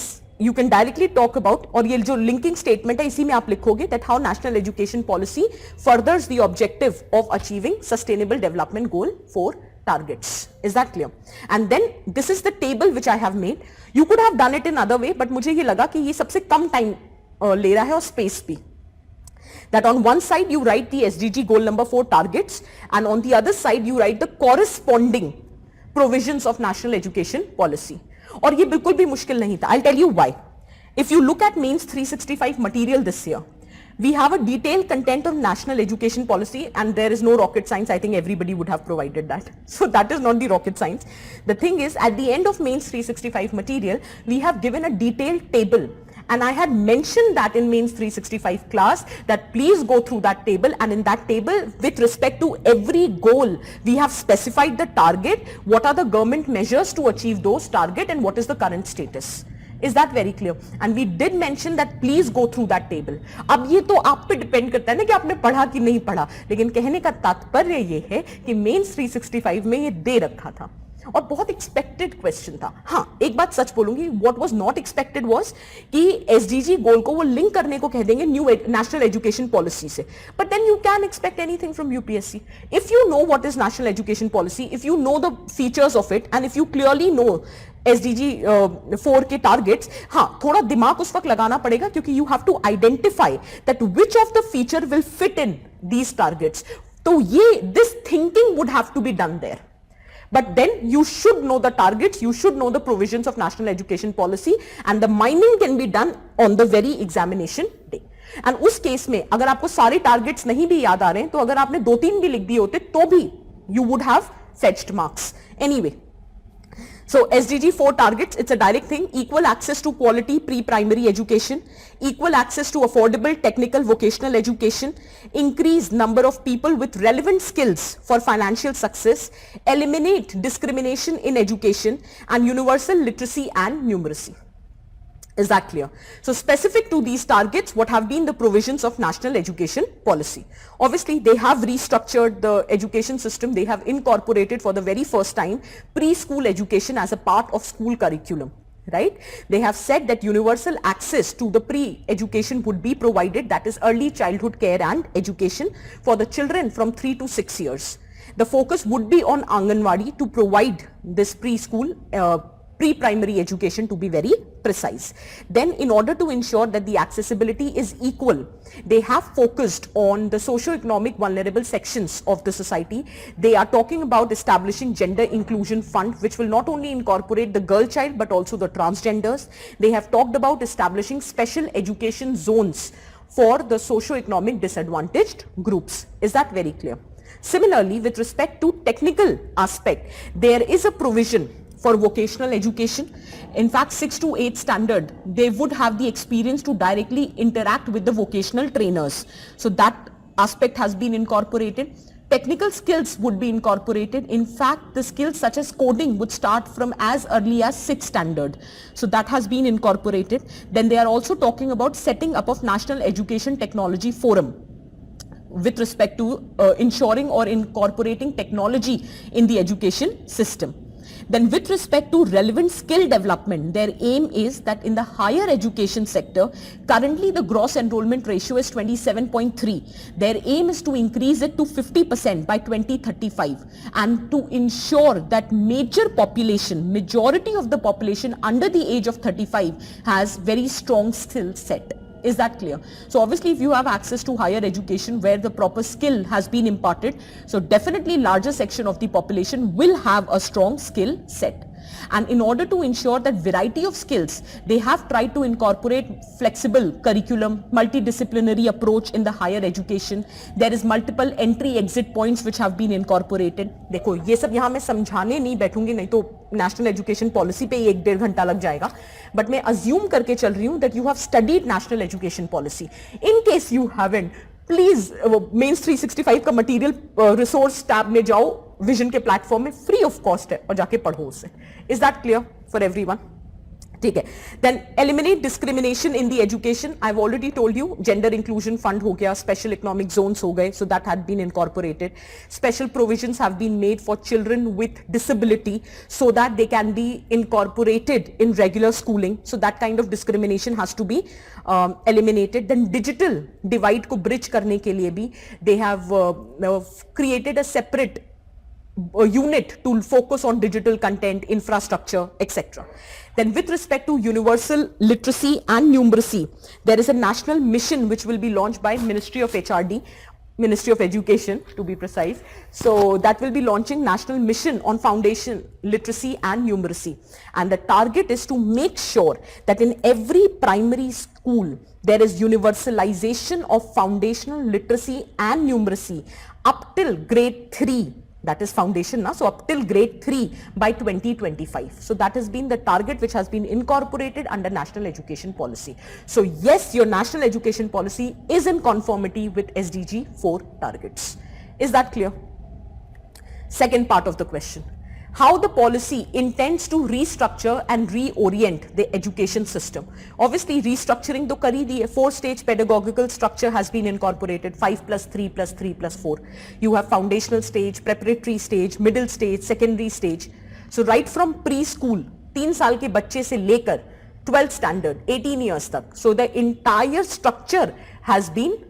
you can directly talk about, और ये जो linking statement है इसी में आप लिखोगे that how national education policy furthers the objective of achieving sustainable development goal 4 targets. Is that clear? And then this is the table which I have made. You could have done it in other way, but मुझे ये लगा कि ये सबसे कम time ले रहा है और space भी. That on one side you write the SDG goal number 4 targets and on the other side you write the corresponding provisions of national education policy. और ये बिल्कुल भी मुश्किल नहीं था. I'll tell you why. If you look at Mains 365 material this year, we have a detailed content of national education policy and there is no rocket science. I think everybody would have provided that. So that is not the rocket science. The thing is, at the end of Mains 365 material, we have given a detailed table. And I had mentioned that in Mains 365 class that please go through that table, and in that table with respect to every goal we have specified the target, what are the government measures to achieve those target and what is the current status. Is that very clear? And we did mention that please go through that table. अब ये तो आप पे depend करता है ना कि आपने पढ़ा कि नहीं पढ़ा, लेकिन कहने का तात्पर्य ये है कि मेंस 365 में ये दे रखा था और बहुत एक्सपेक्टेड क्वेश्चन था. हाँ, एक बात सच बोलूंगी, व्हाट वाज नॉट एक्सपेक्टेड वाज कि एसडीजी गोल को वो लिंक करने को कह देंगे न्यू नेशनल एजुकेशन पॉलिसी से. But then you can expect anything from UPSC if you know what is national education policy, if you know the features of it and if you clearly know SDG 4 के targets. हाँ, थोड़ा दिमाग उस वक्त लगाना पड़ेगा क्योंकि you have to identify that which of the feature will fit in these targets. तो ये this thinking would have to be done there. But then you should know the targets, you should know the provisions of national education policy, and the mining can be done on the very examination day. And उस case में अगर आपको सारे targets नहीं भी याद आ रहे हैं तो अगर आपने 2-3 भी लिख दिए होते तो भी you would have fetched marks. Anyway, so SDG 4 targets, it's a direct thing: equal access to quality pre-primary education, equal access to affordable technical vocational education, increase number of people with relevant skills for financial success, eliminate discrimination in education, and universal literacy and numeracy. Is that clear? So specific to these targets, what have been the provisions of national education policy? Obviously, they have restructured the education system. They have incorporated for the very first time preschool education as a part of school curriculum. Right? They have said that universal access to the pre-education would be provided, that is early childhood care and education for the children from 3 to 6 years. The focus would be on Anganwadi to provide this preschool pre-primary education, to be very precise. Then in order to ensure that the accessibility is equal, they have focused on the socio-economic vulnerable sections of the society. They are talking about establishing gender inclusion fund, which will not only incorporate the girl child but also the transgenders. They have talked about establishing special education zones for the socio-economic disadvantaged groups. Is that very clear? Similarly, with respect to technical aspect, there is a provision for vocational education. In fact, 6 to 8 standard, they would have the experience to directly interact with the vocational trainers. So that aspect has been incorporated. Technical skills would be incorporated. In fact, the skills such as coding would start from as early as 6th standard. So that has been incorporated. Then they are also talking about setting up of National Education Technology Forum with respect to ensuring or incorporating technology in the education system. Then with respect to relevant skill development, their aim is that in the higher education sector, currently the gross enrollment ratio is 27.3. Their aim is to increase it to 50% by 2035 and to ensure that majority of the population under the age of 35 has very strong skill set. Is that clear? So obviously if you have access to higher education where the proper skill has been imparted, so definitely larger section of the population will have a strong skill set. And in order to ensure that variety of skills, they have tried to incorporate flexible curriculum, multidisciplinary approach in the higher education. There is multiple entry exit points which have been incorporated. देखो ये सब यहाँ मैं समझाने नहीं बैठूंगी, नहीं तो national education policy पे 1-1.5 घंटा लग जाएगा. बट मैं अज्यूम करके चल रही हूँ that you have studied national education policy. In case you haven't, please mains 365 का मटेरियल रिसोर्स टैब में जाओ, विजन के प्लेटफॉर्म में फ्री ऑफ कॉस्ट है और जाके पढ़ो उसे. Is that clear for everyone? ठीक है. Then eliminate discrimination in the education. I have already told you, gender inclusion fund हो गया, स्पेशल इकोनॉमिक जोन्स हो गए, so that had been incorporated. Special provisions have been made for children with disability so that they can be incorporated in regular schooling. So that kind of discrimination has to be eliminated. Then digital divide को bridge करने के लिए भी they have created a separate unit to focus on digital content, infrastructure, etc. Then with respect to universal literacy and numeracy, there is a national mission which will be launched by Ministry of HRD, Ministry of Education to be precise. So that will be launching national mission on foundation literacy and numeracy. And the target is to make sure that in every primary school there is universalization of foundational literacy and numeracy up till grade 3. That is foundation now, so up till grade 3 by 2025. So that has been the target which has been incorporated under national education policy. So yes, your national education policy is in conformity with SDG 4 targets. Is that clear? Second part of the question. how the policy intends to restructure and reorient the education system. Obviously, restructuring to kari di hai. 4-stage pedagogical structure has been incorporated, 5+3+3+4. You have foundational stage, preparatory stage, middle stage, secondary stage. So right from preschool, 3 साल के बच्चे से लेकर 12th standard, 18 years tak. So the entire structure has been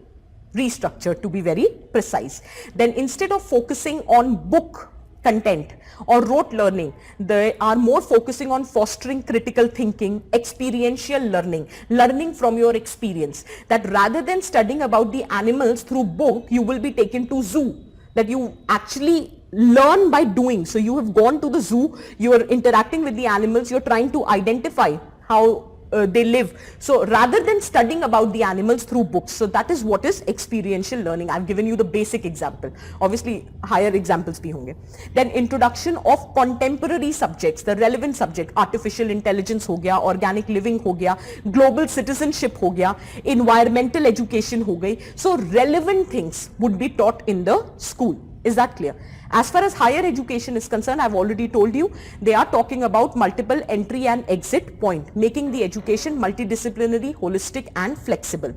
restructured, to be very precise. Then instead of focusing on book content or rote learning, they are more focusing on fostering critical thinking, experiential learning, learning from your experience. That rather than studying about the animals through book, you will be taken to zoo. That you actually learn by doing. So you have gone to the zoo, you are interacting with the animals, you are trying to identify how they live. So rather than studying about the animals through books, so that is what is experiential learning. I've given you the basic example. Obviously higher examples bhi honge. Then introduction of contemporary subjects, the relevant subject, artificial intelligence ho gaya, organic living ho gaya, global citizenship ho gaya, environmental education ho gayi. So relevant things would be taught in the school. Is that clear? As far as higher education is concerned, I've already told you, they are talking about multiple entry and exit point, making the education multidisciplinary, holistic and flexible.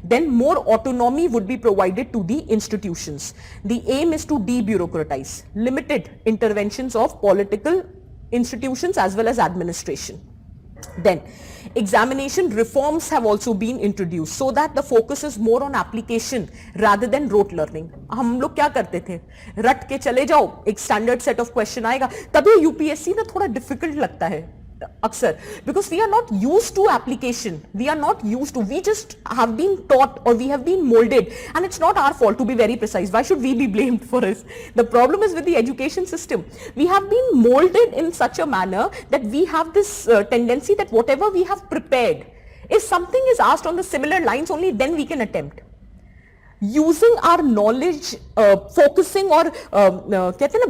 Then more autonomy would be provided to the institutions. The aim is to debureaucratize, limited interventions of political institutions as well as administration. Then examination reforms have also been introduced so that the focus is more on application rather than rote learning. हम लोग क्या करते थे, रट के चले जाओ, एक स्टैंडर्ड सेट ऑफ क्वेश्चन आएगा, तभी यूपीएससी ना थोड़ा डिफिकल्ट लगता है अक्सर, because we are not used to application, we are not used to, we just have been taught or we have been molded, and it's not our fault, to be very precise. Why should we be blamed for it? The problem is with the education system. We have been molded in such a manner that we have this tendency that whatever we have prepared, if something is asked on the similar lines, only then we can attempt. Using our knowledge, focusing or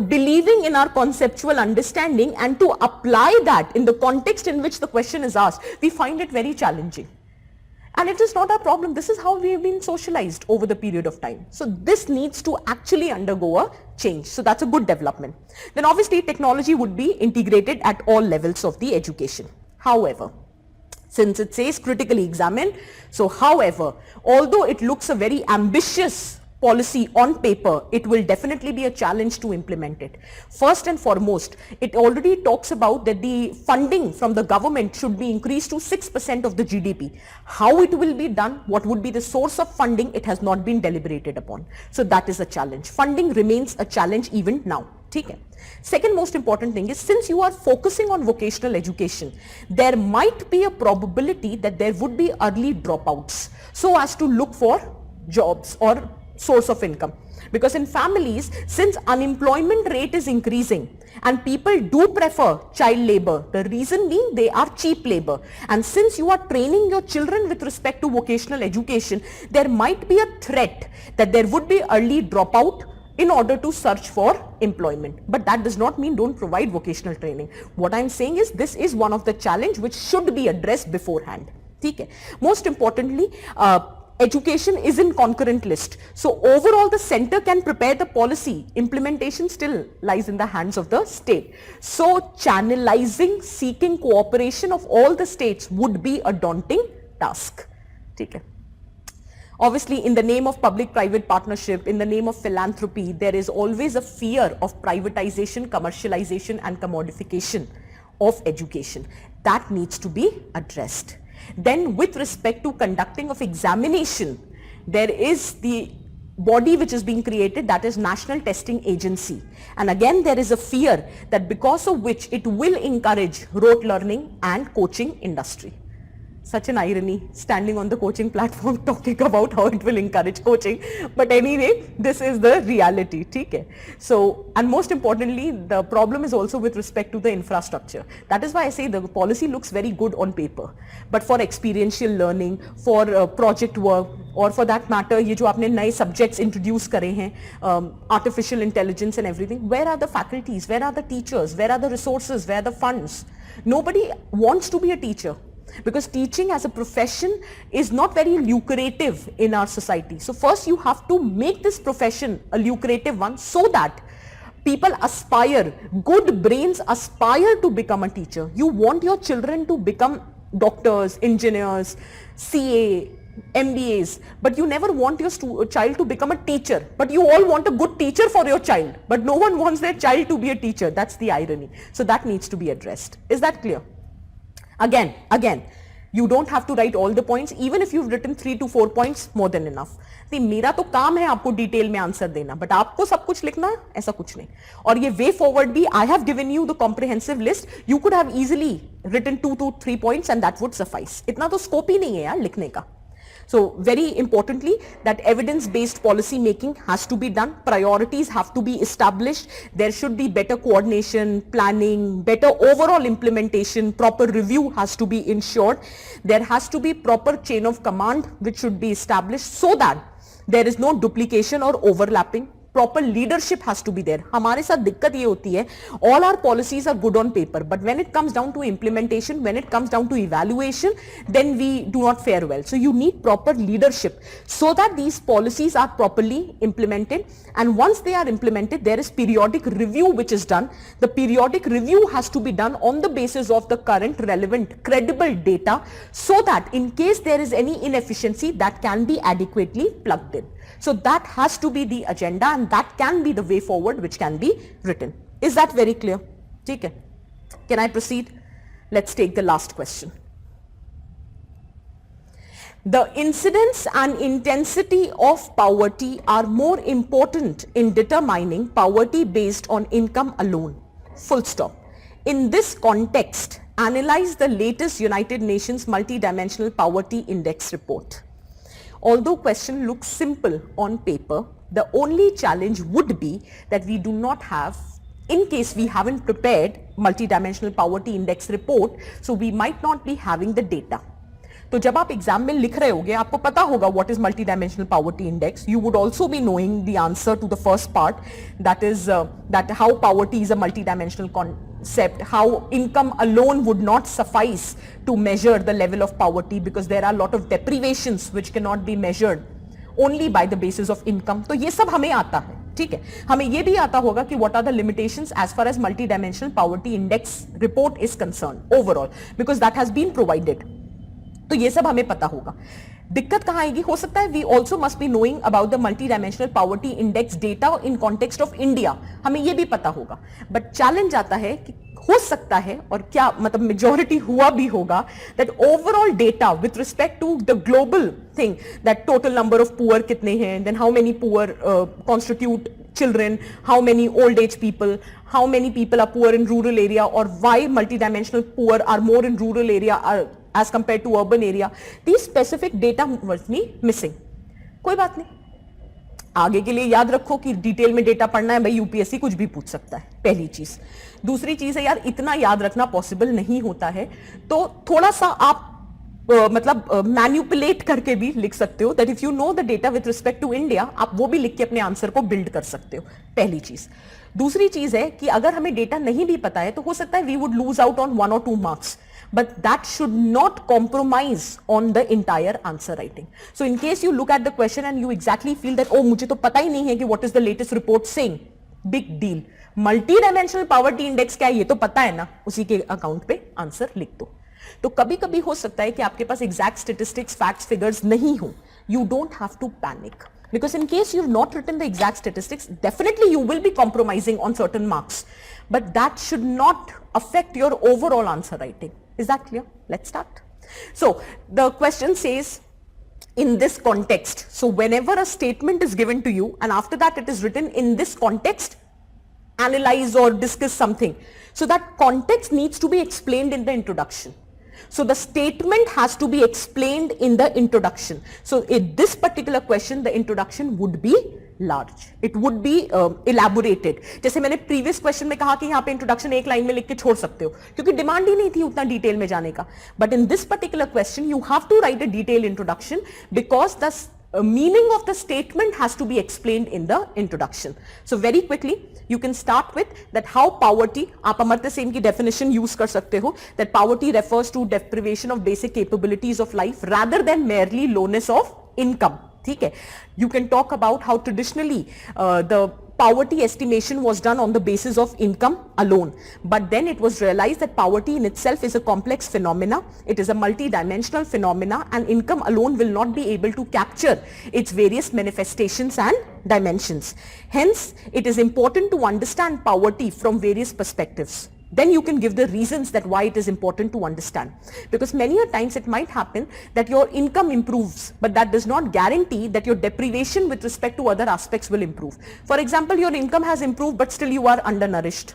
believing in our conceptual understanding and to apply that in the context in which the question is asked, we find it very challenging. And it is not our problem. This is how we have been socialized over the period of time. So this needs to actually undergo a change. So that's a good development. Then obviously technology would be integrated at all levels of the education. However, since it says critically examine, so however, although it looks a very ambitious policy on paper, it will definitely be a challenge to implement it. First and foremost, it already talks about that the funding from the government should be increased to 6% of the GDP. How it will be done, what would be the source of funding, it has not been deliberated upon. So that is a challenge. Funding remains a challenge even now. Okay. Second most important thing is, since you are focusing on vocational education, there might be a probability that there would be early dropouts so as to look for jobs or source of income. Because in families, since unemployment rate is increasing and people do prefer child labor, the reason being they are cheap labor. And since you are training your children with respect to vocational education, there might be a threat that there would be early dropout in order to search for employment. But that does not mean don't provide vocational training. What I'm saying is this is one of the challenge which should be addressed beforehand. Okay. Most importantly, education is in concurrent list. So overall the center can prepare the policy. Implementation still lies in the hands of the state. So channelizing, seeking cooperation of all the states would be a daunting task. Okay. Obviously, in the name of public-private partnership, in the name of philanthropy, there is always a fear of privatization, commercialization and commodification of education. That needs to be addressed. Then with respect to conducting of examination, there is the body which is being created, that is National Testing Agency. And again, there is a fear that because of which it will encourage rote learning and coaching industry. Such an irony, standing on the coaching platform talking about how it will encourage coaching. But anyway, this is the reality. Okay? So, and most importantly, the problem is also with respect to the infrastructure. That is why I say the policy looks very good on paper. But for experiential learning, for project work, or for that matter, ये जो आपने नए subjects introduce करे हैं, artificial intelligence and everything, where are the faculties, where are the teachers, where are the resources, where are the funds? Nobody wants to be a teacher. Because teaching as a profession is not very lucrative in our society. So first you have to make this profession a lucrative one so that People aspire, good brains aspire to become a teacher. You want your children to become doctors, engineers, CA, MBAs, but you never want your child to become a teacher. But you all want a good teacher for your child, but no one wants their child to be a teacher. That's the irony. So that needs to be addressed. Is that clear? Again, you don't have to write all the points. Even if you've written 3 to 4 points, more than enough. नहीं, मेरा तो काम है आपको detail में answer देना, but आपको सब कुछ लिखना है, ऐसा कुछ नहीं. और ये वे फॉरवर्ड भी, I have given you the comprehensive list, you could have easily written 2 to 3 points and that would suffice. इतना तो स्कोप ही नहीं है यार लिखने का. So very importantly, that evidence-based policy making has to be done. Priorities have to be established. There should be better coordination, planning, better overall implementation, proper review has to be ensured. There has to be proper chain of command which should be established so that there is no duplication or overlapping. Proper leadership has to be there. हमारे साथ दिक्कत ये होती है, all our policies are good on paper, but when it comes down to implementation, when it comes down to evaluation, then we do not fare well. So you need proper leadership so that these policies are properly implemented, and once they are implemented, there is periodic review which is done. The periodic review has to be done on the basis of the current relevant credible data, so that in case there is any inefficiency, that can be adequately plugged in. So that has to be the agenda, and that can be the way forward which can be written. Is that very clear? Okay. Can I proceed? Let's take the last question. The incidence and intensity of poverty are more important in determining poverty based on income alone. Full stop. In this context, analyze the latest United Nations Multidimensional Poverty Index report. Although question looks simple on paper, the only challenge would be that we do not have, in case we haven't prepared multidimensional poverty index report, so we might not be having the data. तो जब आप exam में लिख रहे होगे, आपको पता होगा what is multidimensional poverty index. You would also be knowing the answer to the first part, that is that how poverty is a multidimensional concept, how income alone would not suffice to measure the level of poverty, because there are a lot of deprivations which cannot be measured only by the basis of income. तो ये सब हमें आता है, ठीक है. हमें ये भी आता होगा कि what are the limitations as far as multidimensional poverty index report is concerned overall, because that has been provided. तो ये सब हमें पता होगा. दिक्कत कहां आएगी? हो सकता है we also must be knowing about the multi dimensional poverty index data in context of India. हमें ये भी पता होगा, बट चैलेंज आता है कि हो सकता है, और क्या मतलब मेजॉरिटी हुआ भी होगा, that overall data with respect to the global thing, that total number of poor कितने हैं, then how many poor constitute children, how many old age people, how many people are poor in rural area, or why multidimensional poor are more in rural area as compared to urban area. These specific data was me missing. कोई बात नहीं, आगे के लिए याद रखो कि detail में डेटा पढ़ना है भाई, यूपीएससी कुछ भी पूछ सकता है, पहली चीज. दूसरी चीज है यार, इतना याद रखना पॉसिबल नहीं होता है, तो थोड़ा सा आप मतलब मैन्युपुलेट करके भी लिख सकते हो, that if you know the data with respect to India, आप वो भी लिख के अपने आंसर को बिल्ड कर सकते हो, पहली चीज. दूसरी चीज है कि अगर हमें डेटा नहीं भी पता है, तो हो सकता है we would lose out on 1 or 2 marks, but that should not compromise on the entire answer writing. So in case you look at the question and you exactly feel that oh मुझे तो पता ही नहीं है कि what is the latest report saying, big deal. Multi dimensional poverty index क्या है ये तो पता है ना, उसी के अकाउंट पे आंसर लिख दो. तो कभी कभी हो सकता है कि आपके पास एग्जैक्ट स्टेटिस्टिक्स, फैक्ट्स, फिगर्स नहीं हो. You don't have to panic, because in case you've not written the exact statistics, definitely you will be compromising on certain marks, but that should not affect your overall answer writing. Is that clear? Let's start. So the question says, in this context, so whenever a statement is given to you and after that it is written in this context, analyze or discuss something, so that context needs to be explained in the introduction. So the statement has to be explained in the introduction. So in this particular question, the introduction would be large. It would be elaborated. जैसे मैंने previous question में कहा कि यहाँ पे introduction एक line में लिख के छोड़ सकते हो, क्योंकि डिमांड ही नहीं थी उतना डिटेल में जाने का. But in this particular question, you have to write a detailed introduction, because the meaning of the statement has to be explained in the introduction. So very quickly you can start with that how poverty, आप अमर्त्य सेन की definition use कर सकते हो, that poverty refers to deprivation of basic capabilities of life rather than merely lowness of income. ठीक है. You can talk about how traditionally the poverty estimation was done on the basis of income alone. But then it was realized that poverty in itself is a complex phenomena. It is a multi-dimensional phenomena, and income alone will not be able to capture its various manifestations and dimensions. Hence, it is important to understand poverty from various perspectives. Then you can give the reasons that why it is important to understand. Because many a times it might happen that your income improves, but that does not guarantee that your deprivation with respect to other aspects will improve. For example, your income has improved, but still you are undernourished.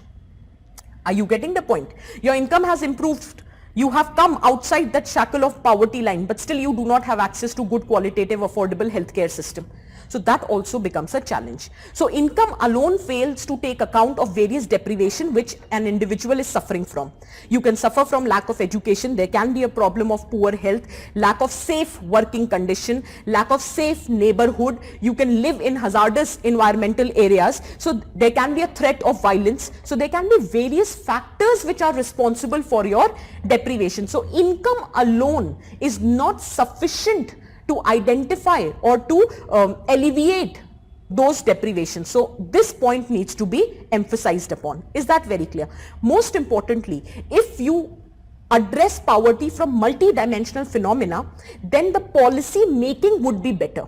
Are you getting the point? Your income has improved. You have come outside that shackle of poverty line, but still you do not have access to good qualitative affordable healthcare system. So that also becomes a challenge. So income alone fails to take account of various deprivation which an individual is suffering from. You can suffer from lack of education. There can be a problem of poor health, lack of safe working condition, lack of safe neighborhood. You can live in hazardous environmental areas. So there can be a threat of violence. So there can be various factors which are responsible for your deprivation. So income alone is not sufficient to identify or to alleviate those deprivations. So this point needs to be emphasized upon. Is that very clear? Most importantly, if you address poverty from multi-dimensional phenomena, then the policy making would be better.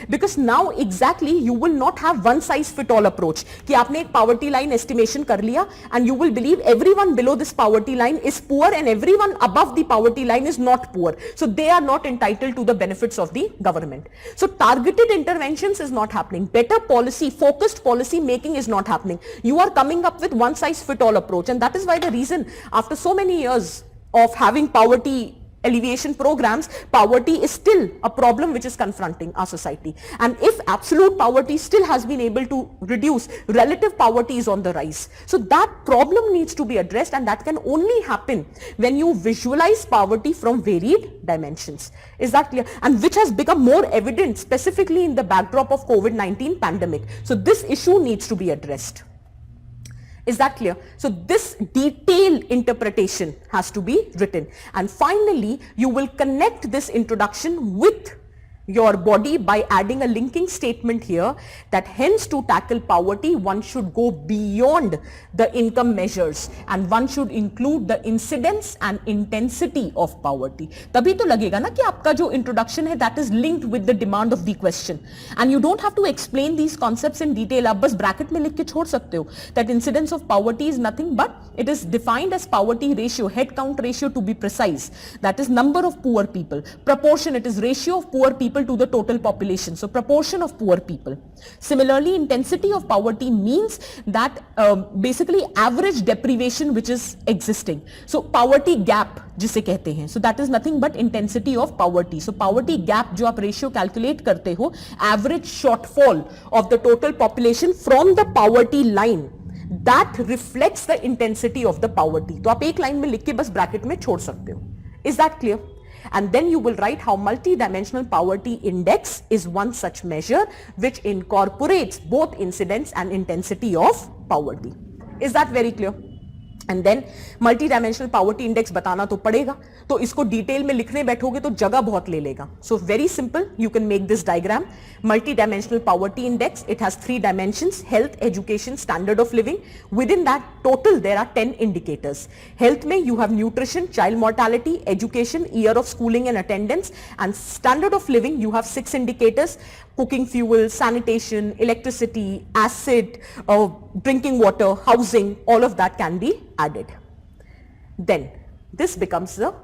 Because now exactly you will not have one size fit all approach कि आपने एक poverty line estimation कर लिया and you will believe everyone below this poverty line is poor and everyone above the poverty line is not poor. So they are not entitled to the benefits of the government. So targeted interventions is not happening. Better policy, focused policy making is not happening. You are coming up with one size fit all approach, and that is why the reason after so many years of having poverty alleviation programs, poverty is still a problem which is confronting our society. And if absolute poverty still has been able to reduce, relative poverty is on the rise. So that problem needs to be addressed, and that can only happen when you visualize poverty from varied dimensions. Is that clear? And which has become more evident specifically in the backdrop of COVID-19 pandemic. So this issue needs to be addressed. Is that clear? So this detailed interpretation has to be written. And finally, you will connect this introduction with your body by adding a linking statement here that hence to tackle poverty, one should go beyond the income measures and one should include the incidence and intensity of poverty. तभी तो लगेगा ना कि आपका जो introduction है that is linked with the demand of the question. And you don't have to explain these concepts in detail. आप बस bracket में लिख के छोड़ सकते हो that incidence of poverty is nothing but it is defined as poverty ratio, head count ratio to be precise. That is number of poor people. Proportion, it is ratio of poor people to the total population. So proportion of poor people. Similarly, intensity of poverty means that basically average deprivation which is existing. So poverty gap जिसे कहते हैं. So that is nothing but intensity of poverty. So poverty gap जो आप ratio calculate करते हो, average shortfall of the total population from the poverty line, that reflects the intensity of the poverty. तो आप एक लाइन में लिख के बस bracket में छोड़ सकते हो. Is that clear? And then you will write how multi-dimensional poverty index is one such measure which incorporates both incidence and intensity of poverty. Is that very clear? And then multi-dimensional poverty index बताना तो पड़ेगा, तो इसको detail में लिखने बैठोगे तो जगह बहुत ले लेगा. So very simple, you can make this diagram. Multi-dimensional poverty index, it has 3 dimensions: health, education, standard of living. Within that total there are 10 indicators. Health में you have nutrition, child mortality, education, year of schooling and attendance, and standard of living you have 6 indicators: cooking fuel, sanitation, electricity, acid, drinking water, housing, all of that can be added. Then this becomes the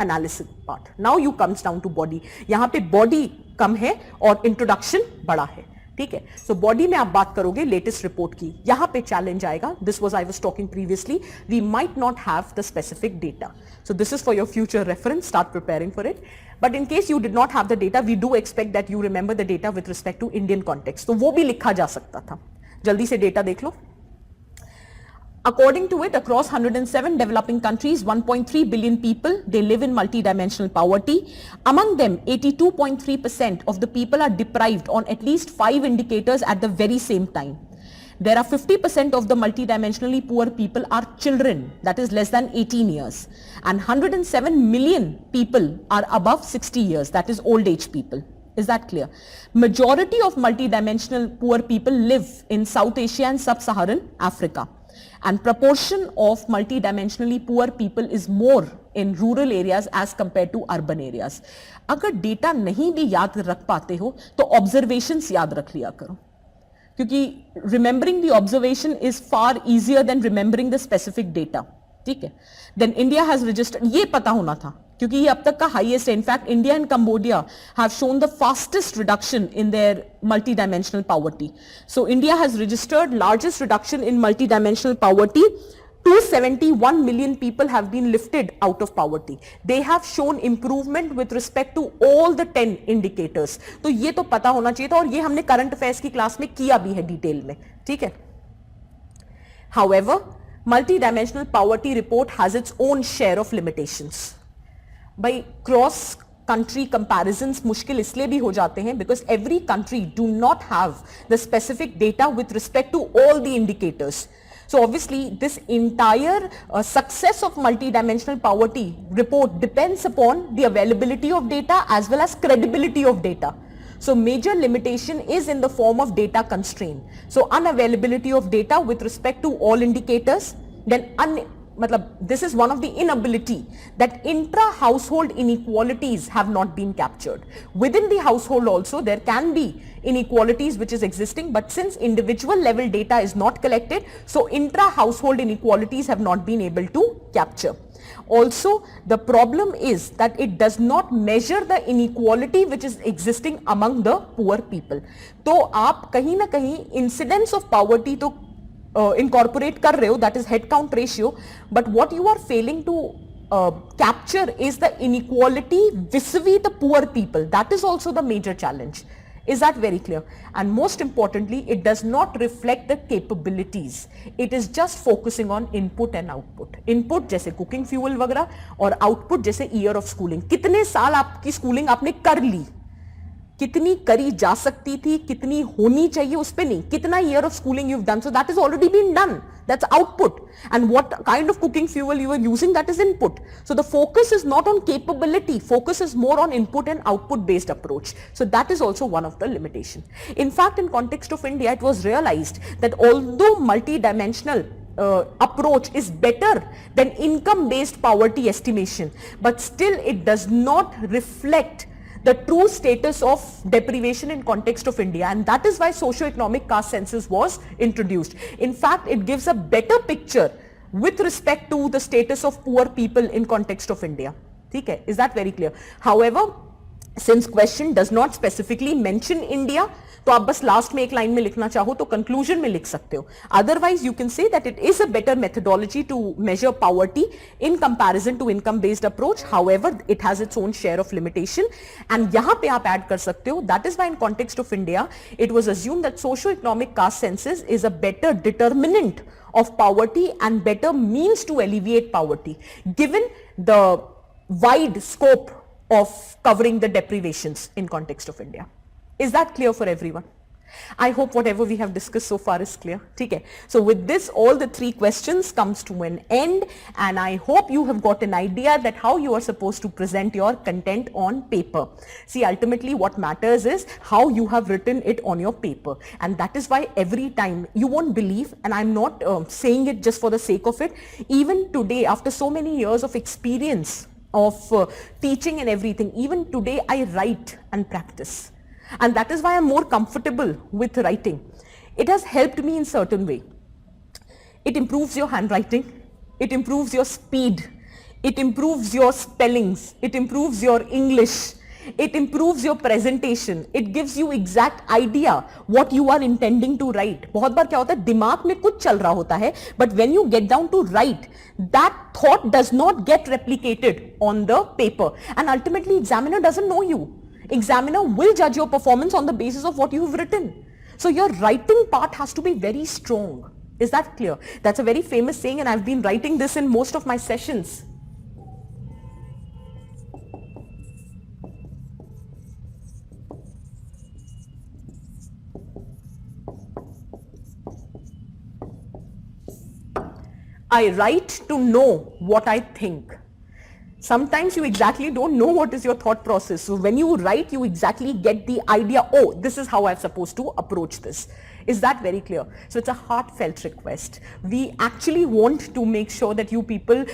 analysis part. Now you comes down to body. यहाँ पे body कम है और introduction बड़ा है. ठीक है. So body में आप बात करोगे latest report की. यहाँ पे challenge आएगा. This was I was talking previously. We might not have the specific data. So this is for your future reference. Start preparing for it. But in case you did not have the data, we do expect that you remember the data with respect to Indian context. तो वो भी लिखा जा सकता था. जल्दी से data देख लो. According to it, across 107 developing countries, 1.3 billion people, they live in multi-dimensional poverty. Among them, 82.3% of the people are deprived on at least 5 indicators at the very same time. There are 50% of the multidimensionally poor people are children, that is less than 18 years. And 107 million people are above 60 years, that is old age people. Is that clear? Majority of multidimensional poor people live in South Asia and Sub-Saharan Africa. And proportion of multidimensionally poor people is more in rural areas as compared to urban areas. अगर data नहीं भी याद रख पाते हो तो observations याद रख लिया करो, क्योंकि remembering the observation is far easier than remembering the specific data. ठीक है? Then India has registered, ये पता होना था क्योंकि ये अब तक का हाईएस्ट है. In fact India and Cambodia have shown the fastest reduction in their multidimensional poverty. So India has registered largest reduction in multidimensional poverty. 271 million people have been lifted out of poverty. They have shown improvement with respect to all the 10 indicators. तो ये तो पता होना चाहिए था और ये हमने करंट अफेयर्स की क्लास में किया भी है डिटेल में. ठीक है. However, multidimensional poverty report has its own share of limitations. भाई क्रॉस कंट्री कंपैरिजंस मुश्किल इसलिए भी हो जाते हैं because every country do not have the specific data with respect to all the indicators. So obviously this entire success of multidimensional poverty report depends upon the availability of data as well as credibility of data. So major limitation is in the form of data constraint. So unavailability of data with respect to all indicators, then this is one of the inability that intra-household inequalities have not been captured. Within the household also there can be inequalities which is existing, but since individual level data is not collected, so intra-household inequalities have not been able to capture. Also, the problem is that it does not measure the inequality which is existing among the poor people. तो आप कहीं ना कहीं incidence of poverty तो incorporate कर रहे हो, that is head count ratio, but what you are failing to capture is the inequality vis-a-vis the poor people. That is also the major challenge. Is that very clear? And most importantly, it does not reflect the capabilities. It is just focusing on input and output. Input जैसे cooking fuel वगैरह और output जैसे year of schooling. कितने साल आपकी schooling आपने कर ली, कितनी करी जा सकती थी, कितनी होनी चाहिए, उस पे नहीं, कितना year of schooling you've done. So that is already been done. That's output. And what kind of cooking fuel you are using, that is input. So the focus is not on capability. Focus is more on input and output based approach. So that is also one of the limitation. In fact, in context of India, it was realized that although multidimensional approach is better than income based poverty estimation, but still it does not reflect the true status of deprivation in context of India, and that is why socio-economic caste census was introduced. In fact, it gives a better picture with respect to the status of poor people in context of India. Okay, is that very clear? However, since question does not specifically mention India, तो आप बस last में एक line में लिखना चाहो तो conclusion में लिख सकते हो. Otherwise you can say that it is a better methodology to measure poverty in comparison to income based approach. However it has its own share of limitation, and यहां पे आप ऐड कर सकते हो. That is why in context of India it was assumed that socio economic caste census is a better determinant of poverty and better means to alleviate poverty given the wide scope of covering the deprivations in context of India. Is that clear for everyone? I hope whatever we have discussed so far is clear. Okay. So with this, all the three questions comes to an end, and I hope you have got an idea that how you are supposed to present your content on paper. See, ultimately what matters is how you have written it on your paper, and that is why every time you won't believe, and I'm not saying it just for the sake of it, even today after so many years of experience of teaching and everything, even today I write and practice. And that is why I'm more comfortable with writing. It has helped me in certain way. It improves your handwriting. It improves your speed. It improves your spellings. It improves your English. It improves your presentation. It gives you exact idea what you are intending to write. बहुत बार क्या होता है, दिमाग में कुछ चल रहा होता है, but when you get down to write, that thought does not get replicated on the paper, and ultimately examiner doesn't know you. Examiner will judge your performance on the basis of what you have written. So your writing part has to be very strong. Is that clear? That's a very famous saying, and I've been writing this in most of my sessions. I write to know what I think. Sometimes you exactly don't know what is your thought process. So when you write, you exactly get the idea, oh, this is how I'm supposed to approach this. Is that very clear? So it's a heartfelt request. We actually want to make sure that you people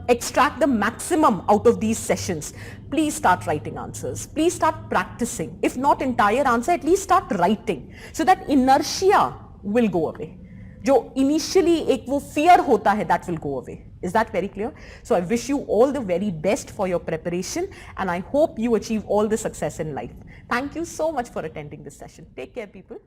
extract the maximum out of these sessions. Please start writing answers. Please start practicing. If not entire answer, at least start writing so that inertia will go away. जो initially एक वो fear होता है, that will go away. Is that very clear? So I wish you all the very best for your preparation and I hope you achieve all the success in life. Thank you so much for attending this session. Take care, people.